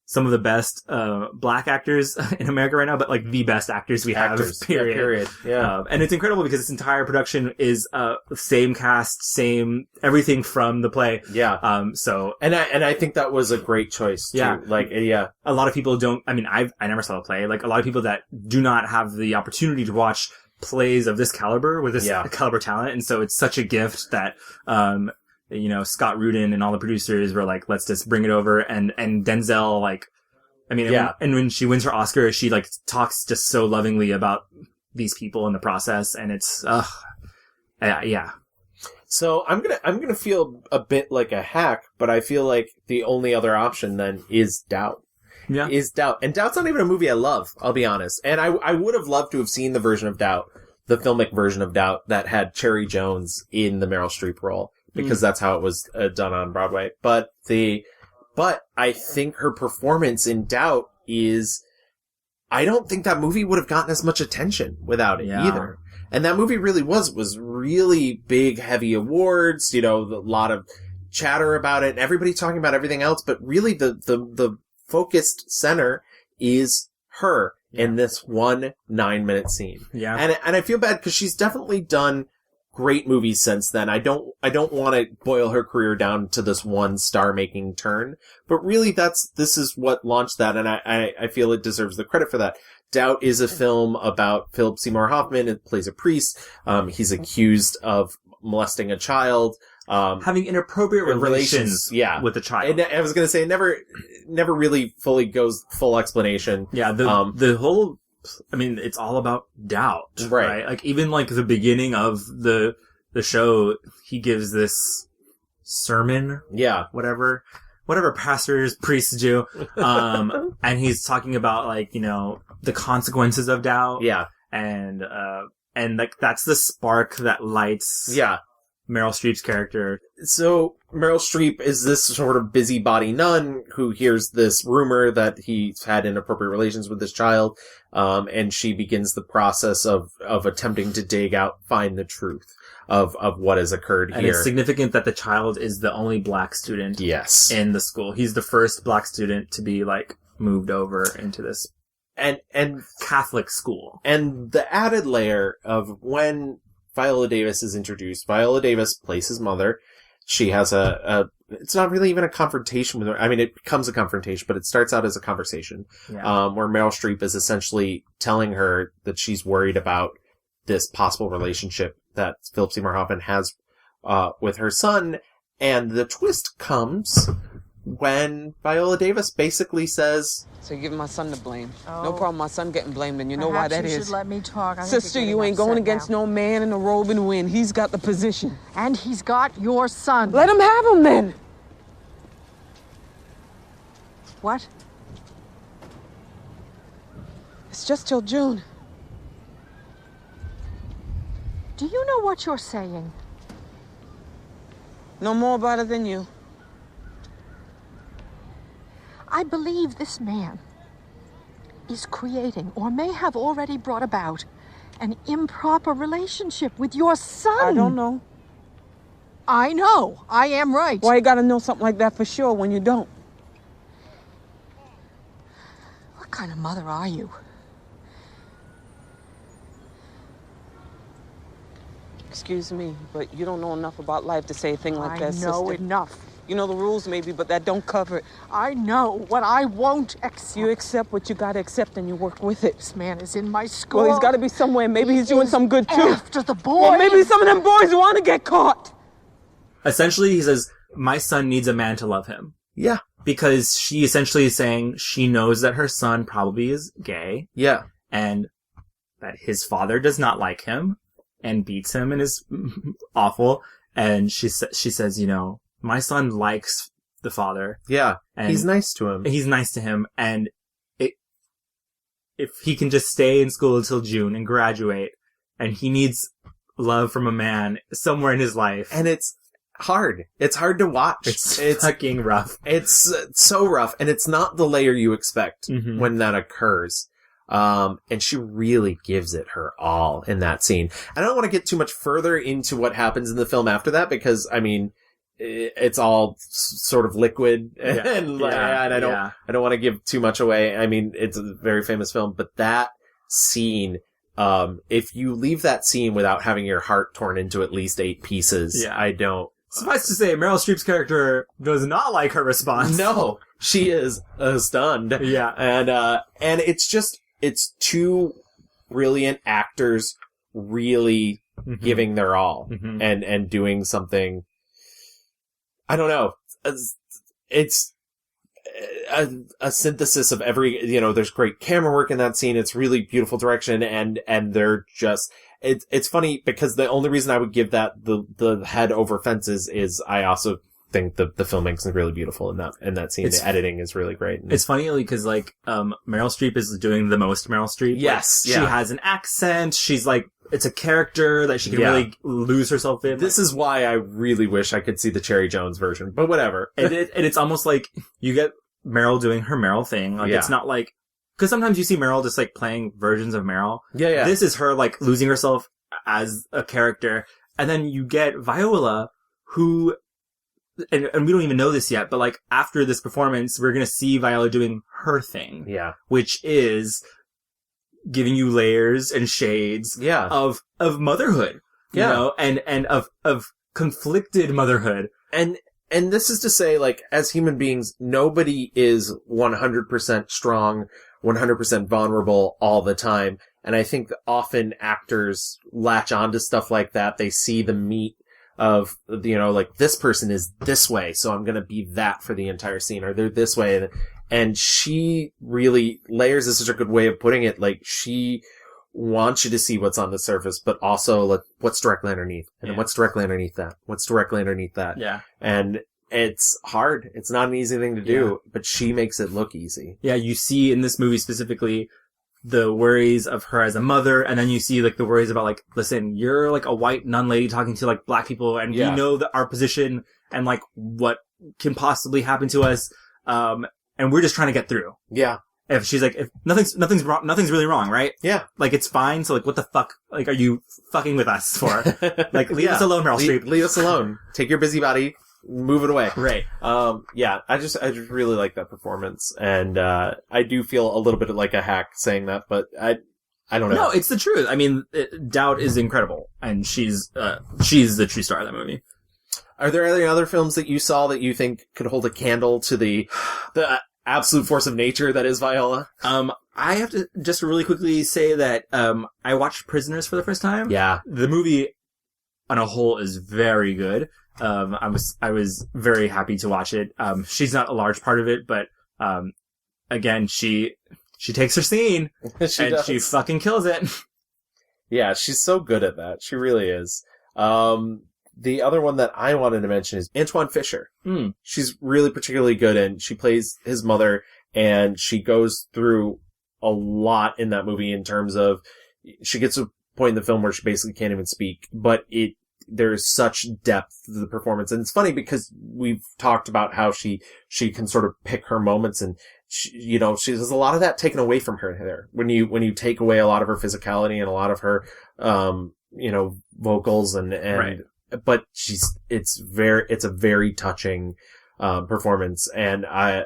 some of the best black actors in America right now, but like the best actors we have. Period. Yeah. And it's incredible because this entire production is same cast, same everything from the play. Yeah. So and I think that was a great choice too. Yeah. Like yeah. A lot of people don't. I mean, I never saw the play. Like a lot of people that do not have the opportunity to watch plays of this caliber with this caliber talent, and so it's such a gift that Scott Rudin and all the producers were like, let's just bring it over. And Denzel, like, I mean, and when she wins her Oscar, she like talks just so lovingly about these people in the process. And it's, yeah. So I'm gonna feel a bit like a hack, but I feel like the only other option then is Doubt. Yeah. Is Doubt. And Doubt's not even a movie I love, I'll be honest. And I would have loved to have seen the version of Doubt, the filmic version of Doubt that had Cherry Jones in the Meryl Streep role. Because that's how it was done on Broadway. But I think her performance in Doubt is, I don't think that movie would have gotten as much attention without it either. And that movie really was really big, heavy awards, a lot of chatter about it and everybody talking about everything else. But really the focused center is her in this 1 9-minute scene. Yeah. And I feel bad because she's definitely done great movies since then. I don't want to boil her career down to this one star-making turn, but really this is what launched that, and I feel it deserves the credit for that. Doubt is a film about Philip Seymour Hoffman. It plays a priest. He's accused of molesting a child. Having inappropriate relations with a child. And I was going to say, it never really fully goes full explanation. Yeah, the whole... I mean, it's all about doubt, right? Like, even like the beginning of the show, he gives this sermon. Yeah. Whatever pastors, priests do. And he's talking about like, the consequences of doubt. Yeah. And like, that's the spark that lights. Yeah. Meryl Streep's character. So Meryl Streep is this sort of busybody nun who hears this rumor that he's had inappropriate relations with this child, and she begins the process of attempting to find the truth of what has occurred here. And it's significant that the child is the only black student in the school. He's the first black student to be like moved over into this and Catholic school. And the added layer of when Viola Davis is introduced. Viola Davis plays his mother. She has it's not really even a confrontation with her. I mean, it becomes a confrontation, but it starts out as a conversation, where Meryl Streep is essentially telling her that she's worried about this possible relationship that Philip Seymour Hoffman has, with her son. And the twist comes when Viola Davis basically says, So you're giving my son the blame. Oh. No problem, my son getting blamed, and you know why that Perhaps you is. should let me talk. Sister, you ain't going against no man in a robe and win. He's got the position. And he's got your son. Let him have him then. What? It's just till June. Do you know what you're saying? No more about it than you. I believe this man is creating, or may have already brought about, an improper relationship with your son. I don't know. I know. I am right. Why you gotta know something like that for sure when you don't? What kind of mother are you? Excuse me, but you don't know enough about life to say a thing like that, sister. I know enough. You know the rules maybe, but that don't cover it. I know what I won't accept. You accept what you gotta accept and you work with it. This man is in my school. Well, he's gotta be somewhere. Maybe he's doing some good too. After the boys. Well, maybe some of them boys want to get caught. Essentially, he says, my son needs a man to love him. Yeah. Because she essentially is saying she knows that her son probably is gay. Yeah. And that his father does not like him and beats him and is awful. And she says, you know, my son likes the father. Yeah. And he's nice to him. He's nice to him. And if he can just stay in school until June and graduate, and he needs love from a man somewhere in his life. And it's hard. It's hard to watch. It's fucking rough. It's so rough. And it's not the layer you expect when that occurs. And she really gives it her all in that scene. I don't want to get too much further into what happens in the film after that because, I mean, it's all sort of liquid and I don't want to give too much away. I mean, it's a very famous film, but that scene, if you leave that scene without having your heart torn into at least 8 pieces, I don't. Suffice to say, Meryl Streep's character does not like her response. No, she is stunned. Yeah. And it's 2 brilliant actors really giving their all and doing something. I don't know. It's a synthesis of every, you know, there's great camera work in that scene. It's really beautiful direction and they're just, it's funny because the only reason I would give that the head over fences is I also think the filmmaking is really beautiful in that scene. The editing is really great. It's funny because like, Meryl Streep is doing the most Meryl Streep. Yes. Like, she has an accent. She's like, it's a character that she can really lose herself in. This is why I really wish I could see the Cherry Jones version, but whatever. And it's almost like you get Meryl doing her Meryl thing. Like, it's not like, cause sometimes you see Meryl just like playing versions of Meryl. Yeah. This is her like losing herself as a character. And then you get Viola who, and we don't even know this yet, but like after this performance, we're going to see Viola doing her thing. Yeah. Which is giving you layers and shades of motherhood. You know, and of conflicted motherhood. And this is to say, like, as human beings, nobody is 100% strong, 100% vulnerable all the time. And I think often actors latch onto stuff like that. They see the meat of, you know, like, this person is this way, so I'm gonna be that for the entire scene, or they're this way. And she really, layers is such a good way of putting it. Like, she wants you to see what's on the surface, but also, like, what's directly underneath. And what's directly underneath that? What's directly underneath that? Yeah. And it's hard. It's not an easy thing to do, but she makes it look easy. Yeah, you see in this movie specifically the worries of her as a mother, and then you see, like, the worries about, like, listen, you're, like, a white nun lady talking to, like, black people, and we know that our position and, like, what can possibly happen to us, and we're just trying to get through. Yeah. If she's like, if nothing's wrong, nothing's really wrong, right? Yeah. Like, it's fine, so, like, what the fuck, like, are you fucking with us for? Like, leave us alone, Meryl Streep. Leave us alone. Take your busybody, move it away. Right. I just really like that performance, and I do feel a little bit like a hack saying that, but I don't know. No, it's the truth. I mean, Dowd is incredible, and she's the true star of that movie. Are there any other films that you saw that you think could hold a candle to the absolute force of nature that is Viola? I have to just really quickly say that I watched Prisoners for the first time. Yeah. The movie on a whole is very good. I was very happy to watch it. She's not a large part of it, but again, she takes her scene she fucking kills it. Yeah, she's so good at that. She really is. The other one that I wanted to mention is Antoine Fisher. She's really particularly good, and she plays his mother, and she goes through a lot in that movie in terms of, she gets to a point in the film where she basically can't even speak, but there's such depth to the performance. And it's funny because we've talked about how she can sort of pick her moments, and there's a lot of that taken away from her there. When you take away a lot of her physicality and a lot of her, vocals and Right. but it's a very touching, performance. And I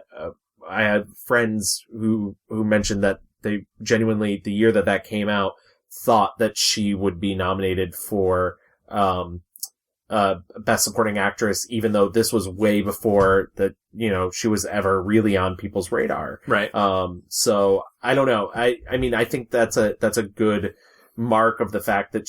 had friends who mentioned that they genuinely, the year that came out, thought that she would be nominated for, Best Supporting Actress, even though this was way before that, she was ever really on people's radar. Right. So I don't know. I mean, I think that's a good mark of the fact that,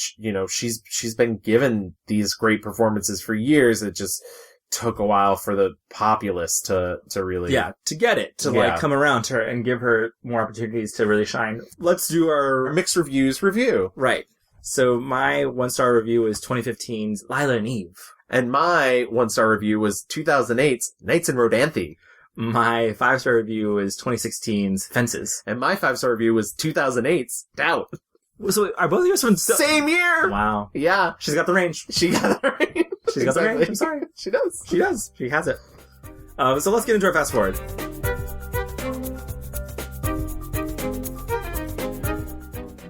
she's been given these great performances for years. It just took a while for the populace to really... Yeah, to get it, to come around to her and give her more opportunities to really shine. Let's do our mixed reviews review. Right. So my 1-star review is 2015's Lila and Eve. And my 1-star review was 2008's Nights in Rodanthe. My 5-star review is 2016's Fences. And my 5-star review was 2008's Doubt. So are both of yours from... Same year! Wow. Yeah. She's got the range. She got the range. She's got the range. I'm sorry. She does. She does. She has it. So let's get into our fast forward.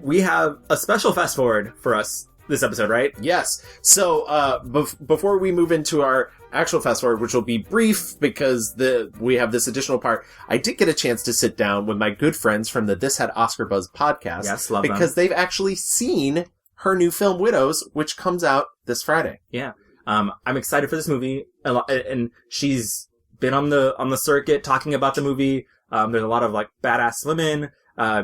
We have a special fast forward for us this episode, right? Yes. So, before we move into our actual fast forward, which will be brief because we have this additional part, I did get a chance to sit down with my good friends from the This Had Oscar Buzz podcast. Yes, love because them. they've actually seen her new film Widows, which comes out this Friday. Yeah. I'm excited for this movie, and she's been on the circuit talking about the movie. There's a lot of like badass women.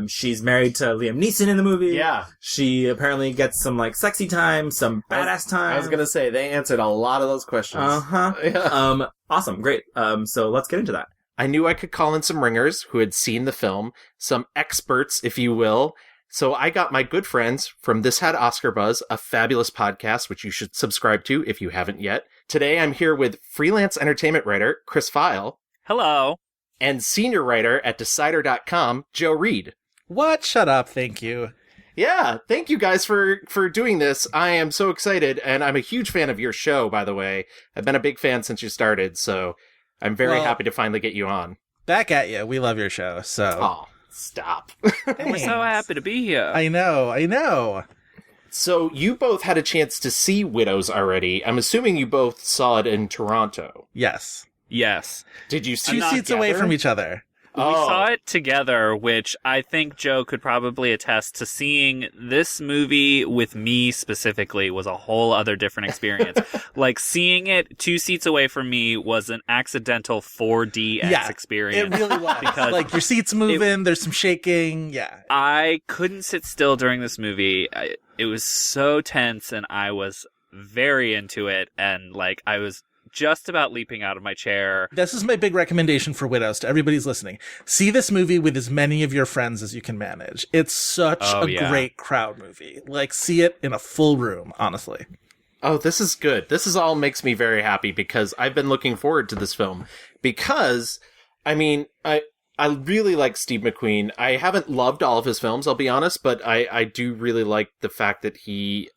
She's married to Liam Neeson in the movie. Yeah. She apparently gets some like sexy time, some badass time. I was gonna say, they answered a lot of those questions. Uh-huh. Yeah. Awesome. Great. So let's get into that. I knew I could call in some ringers who had seen the film, some experts, if you will. So I got my good friends from This Had Oscar Buzz, a fabulous podcast, which you should subscribe to if you haven't yet. Today I'm here with freelance entertainment writer Chris Feil. Hello. And senior writer at Decider.com, Joe Reid. What? Shut up, thank you. Yeah, thank you guys for doing this. I am so excited, and I'm a huge fan of your show, by the way. I've been a big fan since you started, so I'm very happy to finally get you on. Back at you. We love your show, so... Oh, stop. We're so happy to be here. I know. So you both had a chance to see Widows already. I'm assuming you both saw it in Toronto. Yes. Did you see 2 seats away from each other? We saw it together, which I think Joe could probably attest to. Seeing this movie with me specifically was a whole other different experience. Like, seeing it 2 seats away from me was an accidental 4DX experience. It really was. Because like, your seat's moving, there's some shaking, yeah. I couldn't sit still during this movie. It was so tense, and I was very into it, and, like, I was just about leaping out of my chair. This is my big recommendation for Widows to everybody's listening. See this movie with as many of your friends as you can manage. It's such a great crowd movie. Like, see it in a full room, honestly. Oh, this is good. This is all makes me very happy because I've been looking forward to this film because, I mean, I really like Steve McQueen. I haven't loved all of his films, I'll be honest, but I do really like the fact that he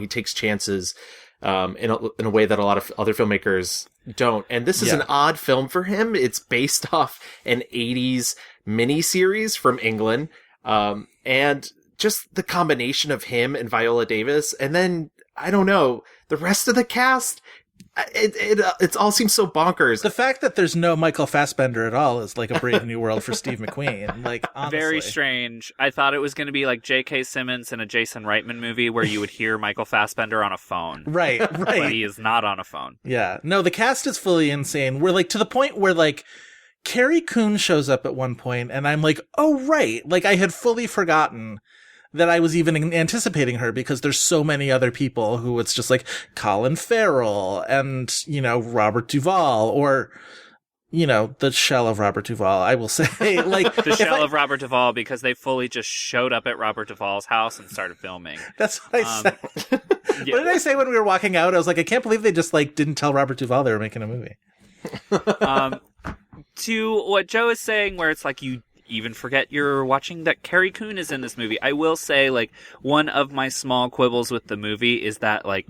takes chances in a way that a lot of other filmmakers don't. And this is an odd film for him. It's based off an 80s miniseries from England. And just the combination of him and Viola Davis. And then, I don't know, the rest of the cast, it all seems so bonkers. The fact that there's no Michael Fassbender at all is like a brave new world for Steve McQueen. Like, honestly. Very strange. I thought it was going to be like J.K. Simmons in a Jason Reitman movie where you would hear Michael Fassbender on a phone. Right. But he is not on a phone. Yeah. No, the cast is fully insane. We're like to the point where like Carrie Coon shows up at one point and I'm like, oh, right. Like I had fully forgotten that I was even anticipating her because there's so many other people who it's just like Colin Farrell and, Robert Duvall or, the shell of Robert Duvall, I will say. Like the shell of Robert Duvall because they fully just showed up at Robert Duvall's house and started filming. That's what I said. What did I say when we were walking out? I was like, I can't believe they just like didn't tell Robert Duvall they were making a movie. To what Joe is saying where it's like you even forget you're watching that Carrie Coon is in this movie. I will say, like, one of my small quibbles with the movie is that, like,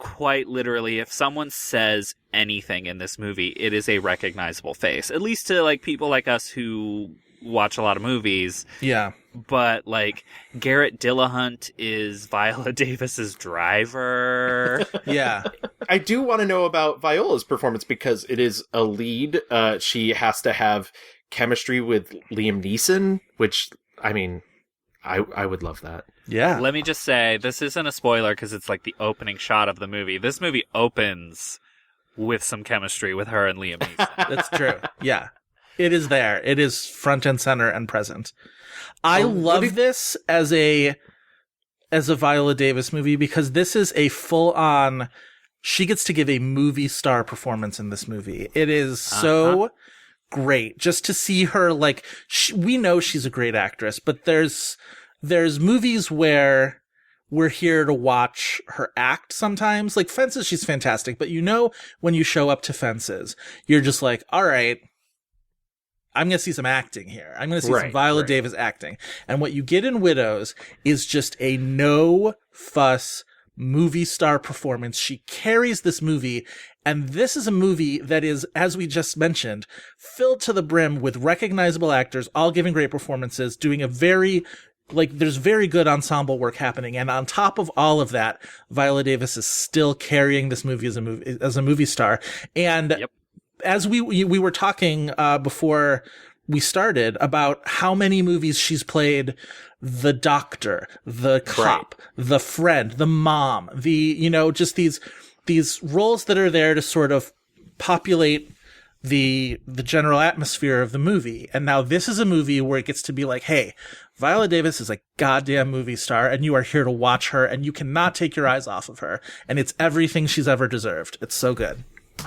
quite literally, if someone says anything in this movie, it is a recognizable face. At least to like people like us who watch a lot of movies. Yeah. But like Garrett Dillahunt is Viola Davis's driver. Yeah. I do want to know about Viola's performance because it is a lead. She has to have chemistry with Liam Neeson, which, I mean, I would love that. Yeah. Let me just say, this isn't a spoiler because it's like the opening shot of the movie. This movie opens with some chemistry with her and Liam Neeson. That's true. Yeah. It is there. It is front and center and present. I love this as a Viola Davis movie because this is a full on, she gets to give a movie star performance in this movie. It is so great just to see her, like, we know she's a great actress, but there's movies where we're here to watch her act sometimes. Like Fences, she's fantastic, but you know when you show up to Fences, you're just like, all right, I'm going to see some acting here. I'm going to see some Viola Davis acting. And what you get in Widows is just a no-fuss movie star performance. She carries this movie, and this is a movie that is, as we just mentioned, filled to the brim with recognizable actors, all giving great performances, doing a very, like, there's very good ensemble work happening. And on top of all of that, Viola Davis is still carrying this movie as a movie star. And as we were talking before we started about how many movies she's played the doctor, the cop, the friend, the mom, just these roles that are there to sort of populate the general atmosphere of the movie. And now this is a movie where it gets to be like, hey, Viola Davis is a goddamn movie star and you are here to watch her and you cannot take your eyes off of her. And it's everything she's ever deserved. It's so good.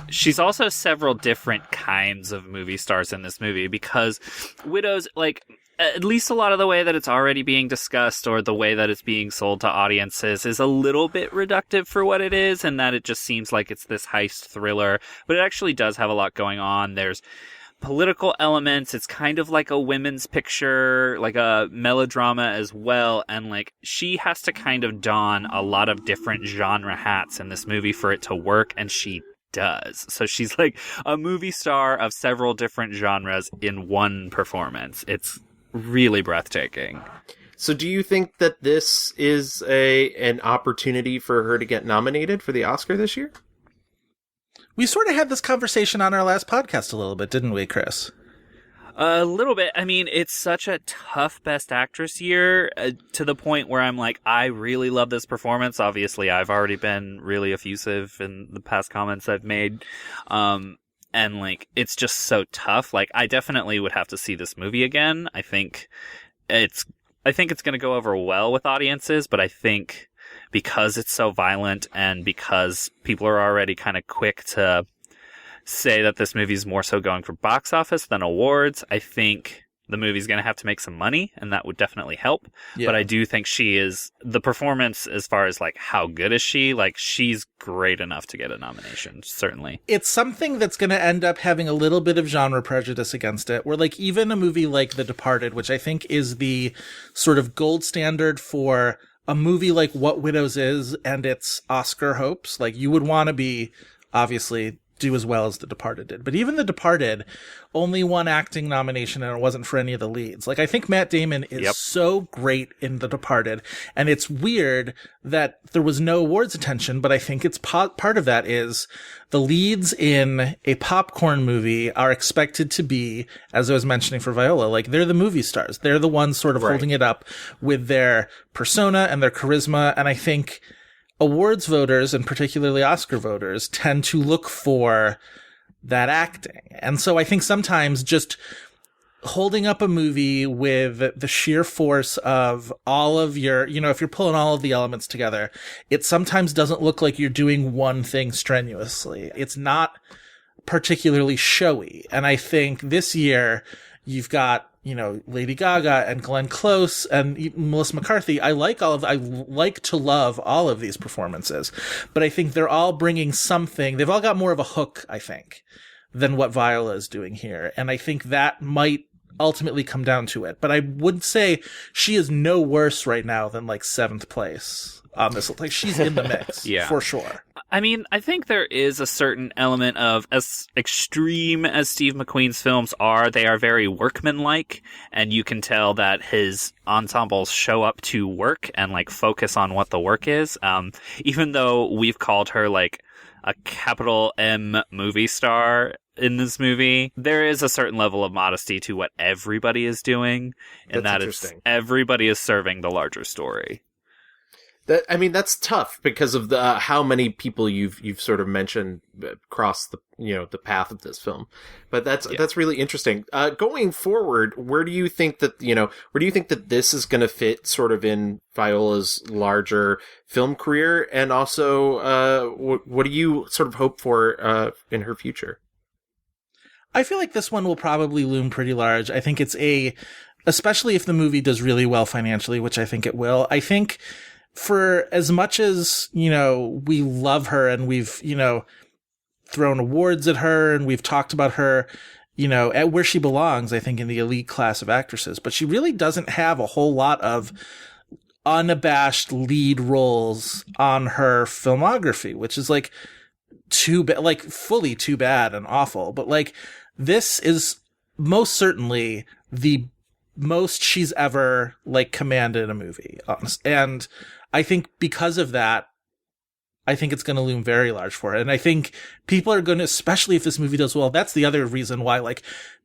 She's also several different kinds of movie stars in this movie because Widows, like, at least a lot of the way that it's already being discussed or the way that it's being sold to audiences is a little bit reductive for what it is, and that it just seems like it's this heist thriller, but it actually does have a lot going on. There's political elements. It's kind of like a women's picture, like a melodrama as well. And like she has to kind of don a lot of different genre hats in this movie for it to work. And she does. So she's like a movie star of several different genres in one performance. It's really breathtaking. So do you think that this is an opportunity for her to get nominated for the Oscar this year? We sort of had this conversation on our last podcast a little bit, didn't we, Chris? A little bit. I mean, it's such a tough Best Actress year to the point where I'm like, I really love this performance. Obviously, I've already been really effusive in the past comments I've made. And like, it's just so tough. Like, I definitely would have to see this movie again. I think it's going to go over well with audiences, but I think because it's so violent and because people are already kind of quick to say that this movie is more so going for box office than awards, I think the movie's going to have to make some money, and that would definitely help. Yeah. But I do think she is, the performance as far as like how good is she, like she's great enough to get a nomination, certainly. It's something that's going to end up having a little bit of genre prejudice against it, where like even a movie like The Departed, which I think is the sort of gold standard for a movie like What Widows is and its Oscar hopes, like you would want to be obviously do as well as The Departed did. But even The Departed only won acting nomination and it wasn't for any of the leads. Like I think Matt Damon is so great in The Departed, and it's weird that there was no awards attention, but I think it's part of that is the leads in a popcorn movie are expected to be, as I was mentioning for Viola, like they're the movie stars. They're the ones sort of holding it up with their persona and their charisma. And I think awards voters, and particularly Oscar voters, tend to look for that acting. And so I think sometimes just holding up a movie with the sheer force of all of your, if you're pulling all of the elements together, it sometimes doesn't look like you're doing one thing strenuously. It's not particularly showy. And I think this year you've got, Lady Gaga and Glenn Close and Melissa McCarthy. I like to love all of these performances, but I think they're all bringing something. They've all got more of a hook, I think, than what Viola is doing here. And I think that might ultimately come down to it. But I would say she is no worse right now than like 7th place on this. Like she's in the mix for sure. I mean, I think there is a certain element of, as extreme as Steve McQueen's films are, they are very workmanlike, and you can tell that his ensembles show up to work and like focus on what the work is. Even though we've called her like a capital M movie star in this movie, there is a certain level of modesty to what everybody is doing, and everybody is serving the larger story. That's tough because of the how many people you've sort of mentioned across the path of this film. But that's really interesting. Going forward, where do you think that this is going to fit sort of in Viola's larger film career, and also what do you sort of hope for in her future? I feel like this one will probably loom pretty large. I think especially if the movie does really well financially, which I think it will. I think for as much as, we love her and we've, thrown awards at her and we've talked about her, at where she belongs, I think, in the elite class of actresses, but she really doesn't have a whole lot of unabashed lead roles on her filmography, which is like too bad, like fully too bad and awful. But like, this is most certainly the most she's ever like commanded a movie. And I think because of that, I think it's going to loom very large for it. And I think people are going to, especially if this movie does well, that's the other reason why, like,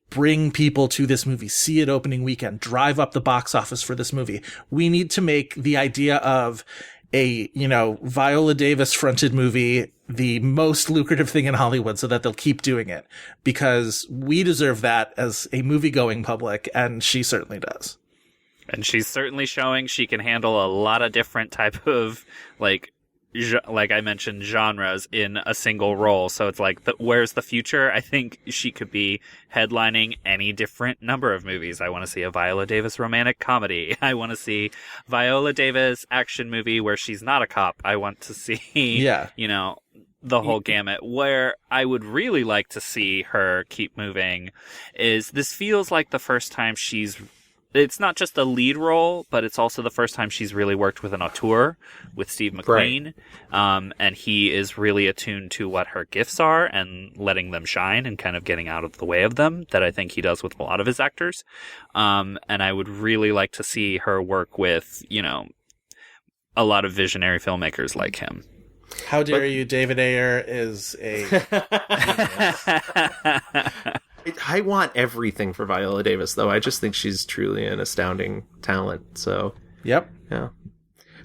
bring people to this movie, see it opening weekend, drive up the box office for this movie. We need to make the idea of a, Viola Davis fronted movie the most lucrative thing in Hollywood so that they'll keep doing it, because we deserve that as a movie-going public, and she certainly does. And she's certainly showing she can handle a lot of different type of, like I mentioned, genres in a single role. So it's like, where's the future? I think she could be headlining any different number of movies. I want to see a Viola Davis romantic comedy. I want to see Viola Davis action movie where she's not a cop. I want to see, the whole gamut. Where I would really like to see her keep moving is, this feels like the first time it's not just a lead role, but it's also the first time she's really worked with an auteur, with Steve McQueen. Right. And he is really attuned to what her gifts are and letting them shine and kind of getting out of the way of them, that I think he does with a lot of his actors. And I would really like to see her work with, a lot of visionary filmmakers like him. How dare you? David Ayer is a... I want everything for Viola Davis, though. I just think she's truly an astounding talent. So, yep. Yeah.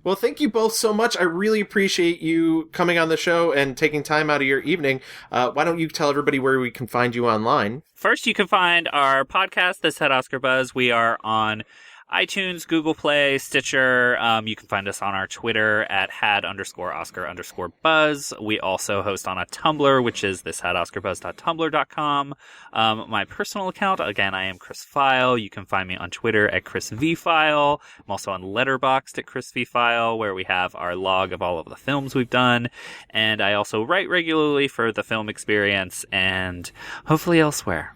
Well, thank you both so much. I really appreciate you coming on the show and taking time out of your evening. Why don't you tell everybody where we can find you online? First, you can find our podcast, This Had Oscar Buzz. We are on iTunes, Google Play, Stitcher. You can find us on our Twitter at had_Oscar_Buzz. We also host on a Tumblr, which is thishadoscarbuzz.tumblr.com. My personal account, again, I am Chris Feil. You can find me on Twitter at Chris V Feil. I'm also on Letterboxd at Chris V Feil, where we have our log of all of the films we've done. And I also write regularly for The Film Experience and hopefully elsewhere.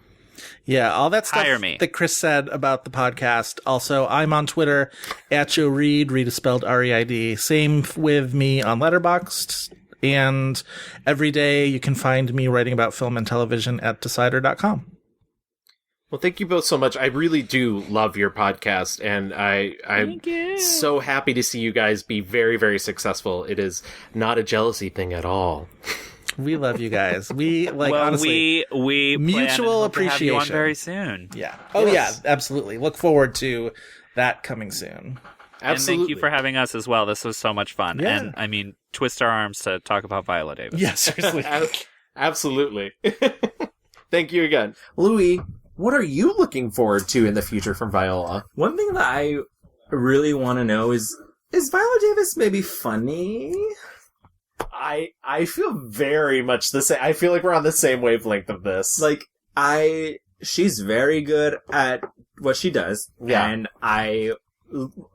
Yeah, all that stuff Hire me. that Chris said about the podcast. Also, I'm on Twitter at Joe Reid. Reid is spelled R-E-I-D. Same with me on Letterboxd. And every day you can find me writing about film and television at Decider.com. Well, thank you both so much. I really do love your podcast, and I'm so happy to see you guys be very, very successful. It is not a jealousy thing at all. We love you guys. We honestly, we mutual appreciation. To have you on very soon. Yeah. Oh yes. Yeah, absolutely. Look forward to that coming soon. Absolutely. And thank you for having us as well. This was so much fun. Yeah. And I mean, twist our arms to talk about Viola Davis. Yes, seriously. Absolutely. Thank you again. Louie, what are you looking forward to in the future from Viola? One thing that I really want to know is Viola Davis maybe funny? I feel very much the same. I feel like we're on the same wavelength of this. Like, she's very good at what she does. Yeah. And I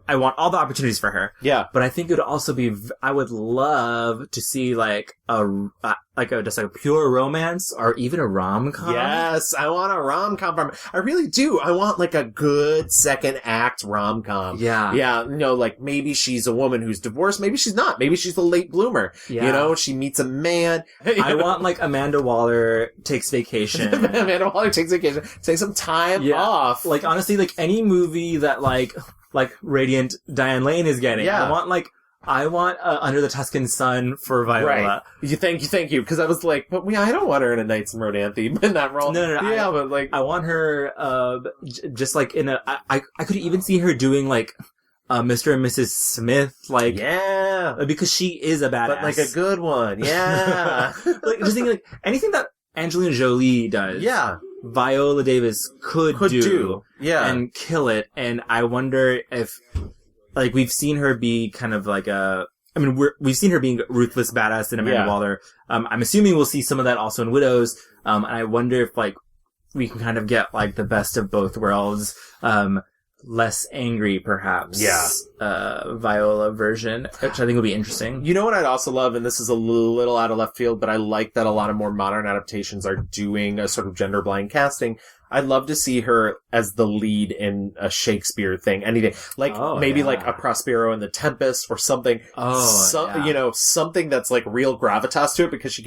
I want all the opportunities for her. Yeah. But I think it would also be, I would love to see like just a pure romance or even a rom-com. Yes, I want a rom-com from her. I really do. I want like a good second act rom-com. Yeah. Yeah, like maybe she's a woman who's divorced, maybe she's not. Maybe she's the late bloomer. Yeah. She meets a man. I want like Amanda Waller takes vacation. Amanda Waller takes vacation. Take some time off. Like honestly, like any movie that like Radiant Diane Lane is getting. Yeah. I want Under the Tuscan Sun for Viola. Right. Thank you. Because I was like, but I don't want her in a Knights and Rodanthe in that role. No. Yeah, but like, I want her, just like in I could even see her doing like, Mr. and Mrs. Smith, like, yeah, because she is a badass. But like a good one. Yeah. Like, just thinking like, anything that Angelina Jolie does. Yeah. Viola Davis could do. Yeah. And kill it. And I wonder if, like, we've seen her be kind of like we've seen her being ruthless badass in Amanda Waller. I'm assuming we'll see some of that also in Widows. And I wonder if, like, we can kind of get, like, the best of both worlds. Less angry, perhaps. Yeah. Viola version, which I think will be interesting. You know what I'd also love, and this is a little out of left field, but I like that a lot of more modern adaptations are doing a sort of gender blind casting. I'd love to see her as the lead in a Shakespeare thing, anything. Like, maybe like a Prospero and the Tempest or something. Something that's like real gravitas to it, because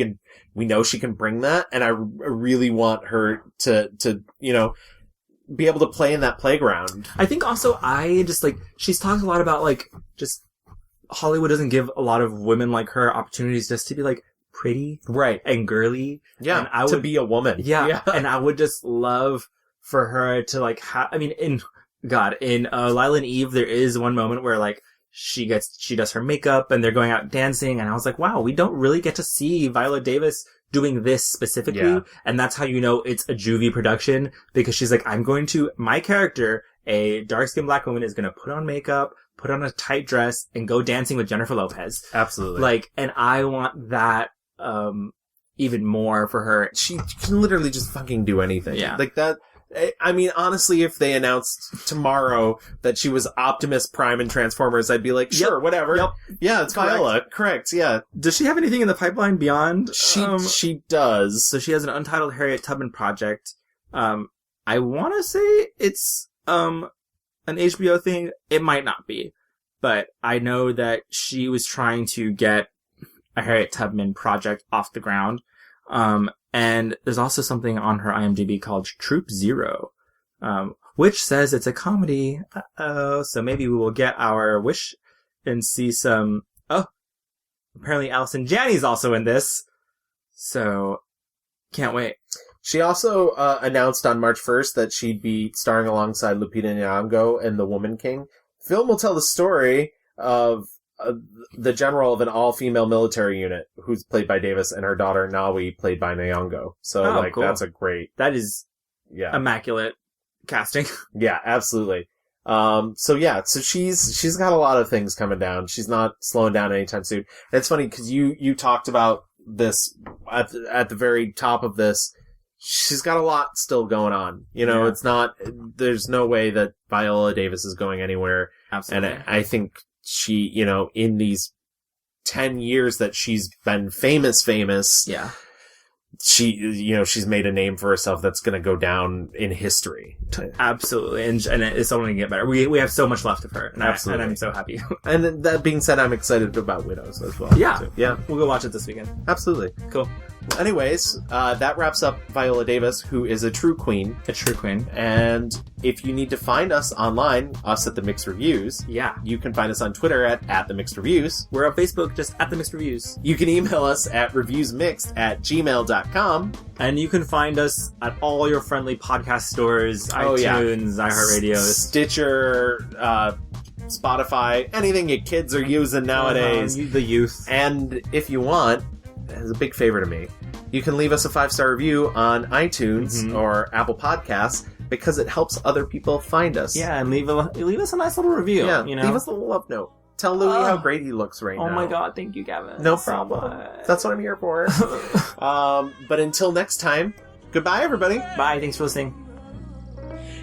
we know she can bring that, and I really want her to be able to play in that playground. I think also she's talked a lot about like, just Hollywood doesn't give a lot of women like her opportunities just to be like pretty. Right. And girly. And to be a woman. Yeah. And I would just love for her to like in Lila and Eve, there is one moment where like, she does her makeup and they're going out dancing, and I was like, wow, we don't really get to see Viola Davis doing this specifically. Yeah. And that's how you know it's a juvie production, because she's like, my character, a dark-skinned black woman, is going to put on makeup, put on a tight dress, and go dancing with Jennifer Lopez. Absolutely. Like, and I want that, even more for her. She can literally just fucking do anything. Yeah. Like that. I mean, honestly, if they announced tomorrow that she was Optimus Prime in Transformers, I'd be like, sure, whatever. Yep. Yeah, it's correct. Viola. Correct. Yeah. Does she have anything in the pipeline beyond? She does. So she has an untitled Harriet Tubman project. I want to say it's, an HBO thing. It might not be, but I know that she was trying to get a Harriet Tubman project off the ground. And there's also something on her IMDb called Troop Zero, which says it's a comedy. So maybe we will get our wish and see some. Oh, apparently Allison Janney's also in this. So can't wait. She also announced on March 1st that she'd be starring alongside Lupita Nyong'o in The Woman King. The film will tell the story of the general of an all-female military unit, who's played by Davis, and her daughter Nawi, played by Nyong'o. So, cool. That's a great... That is immaculate casting. Yeah, absolutely. So she's got a lot of things coming down. She's not slowing down anytime soon. And it's funny, because you talked about this at the very top of this. She's got a lot still going on. It's not... There's no way that Viola Davis is going anywhere. Absolutely. And I think she, in these 10 years that she's been famous, yeah, she's made a name for herself that's going to go down in history. Absolutely. And it's only going to get better. We have so much left of her. And absolutely. And I'm so happy. And that being said, I'm excited about Widows as well. Yeah. So, yeah. We'll go watch it this weekend. Absolutely. Cool. Anyways, that wraps up Viola Davis, who is a true queen. A true queen. And if you need to find us online, us at The Mixed Reviews, you can find us on Twitter at The Mixed Reviews. We're on Facebook, just at The Mixed Reviews. You can email us at reviewsmixed@gmail.com. And you can find us at all your friendly podcast stores, iTunes, iHeartRadio, Stitcher, Spotify, anything your kids are using nowadays. The youth. And if you want, as a big favor to me, you can leave us a 5-star review on iTunes or Apple Podcasts, because it helps other people find us. Yeah, and leave us a nice little review. Yeah, leave us a little love note. Tell Louie how great he looks right now. Oh my god, thank you, Gavin. No problem. That's what I'm here for. But until next time, goodbye, everybody. Bye, thanks for listening.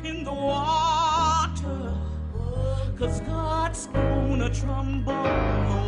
In the water, 'cause God's gonna trombone.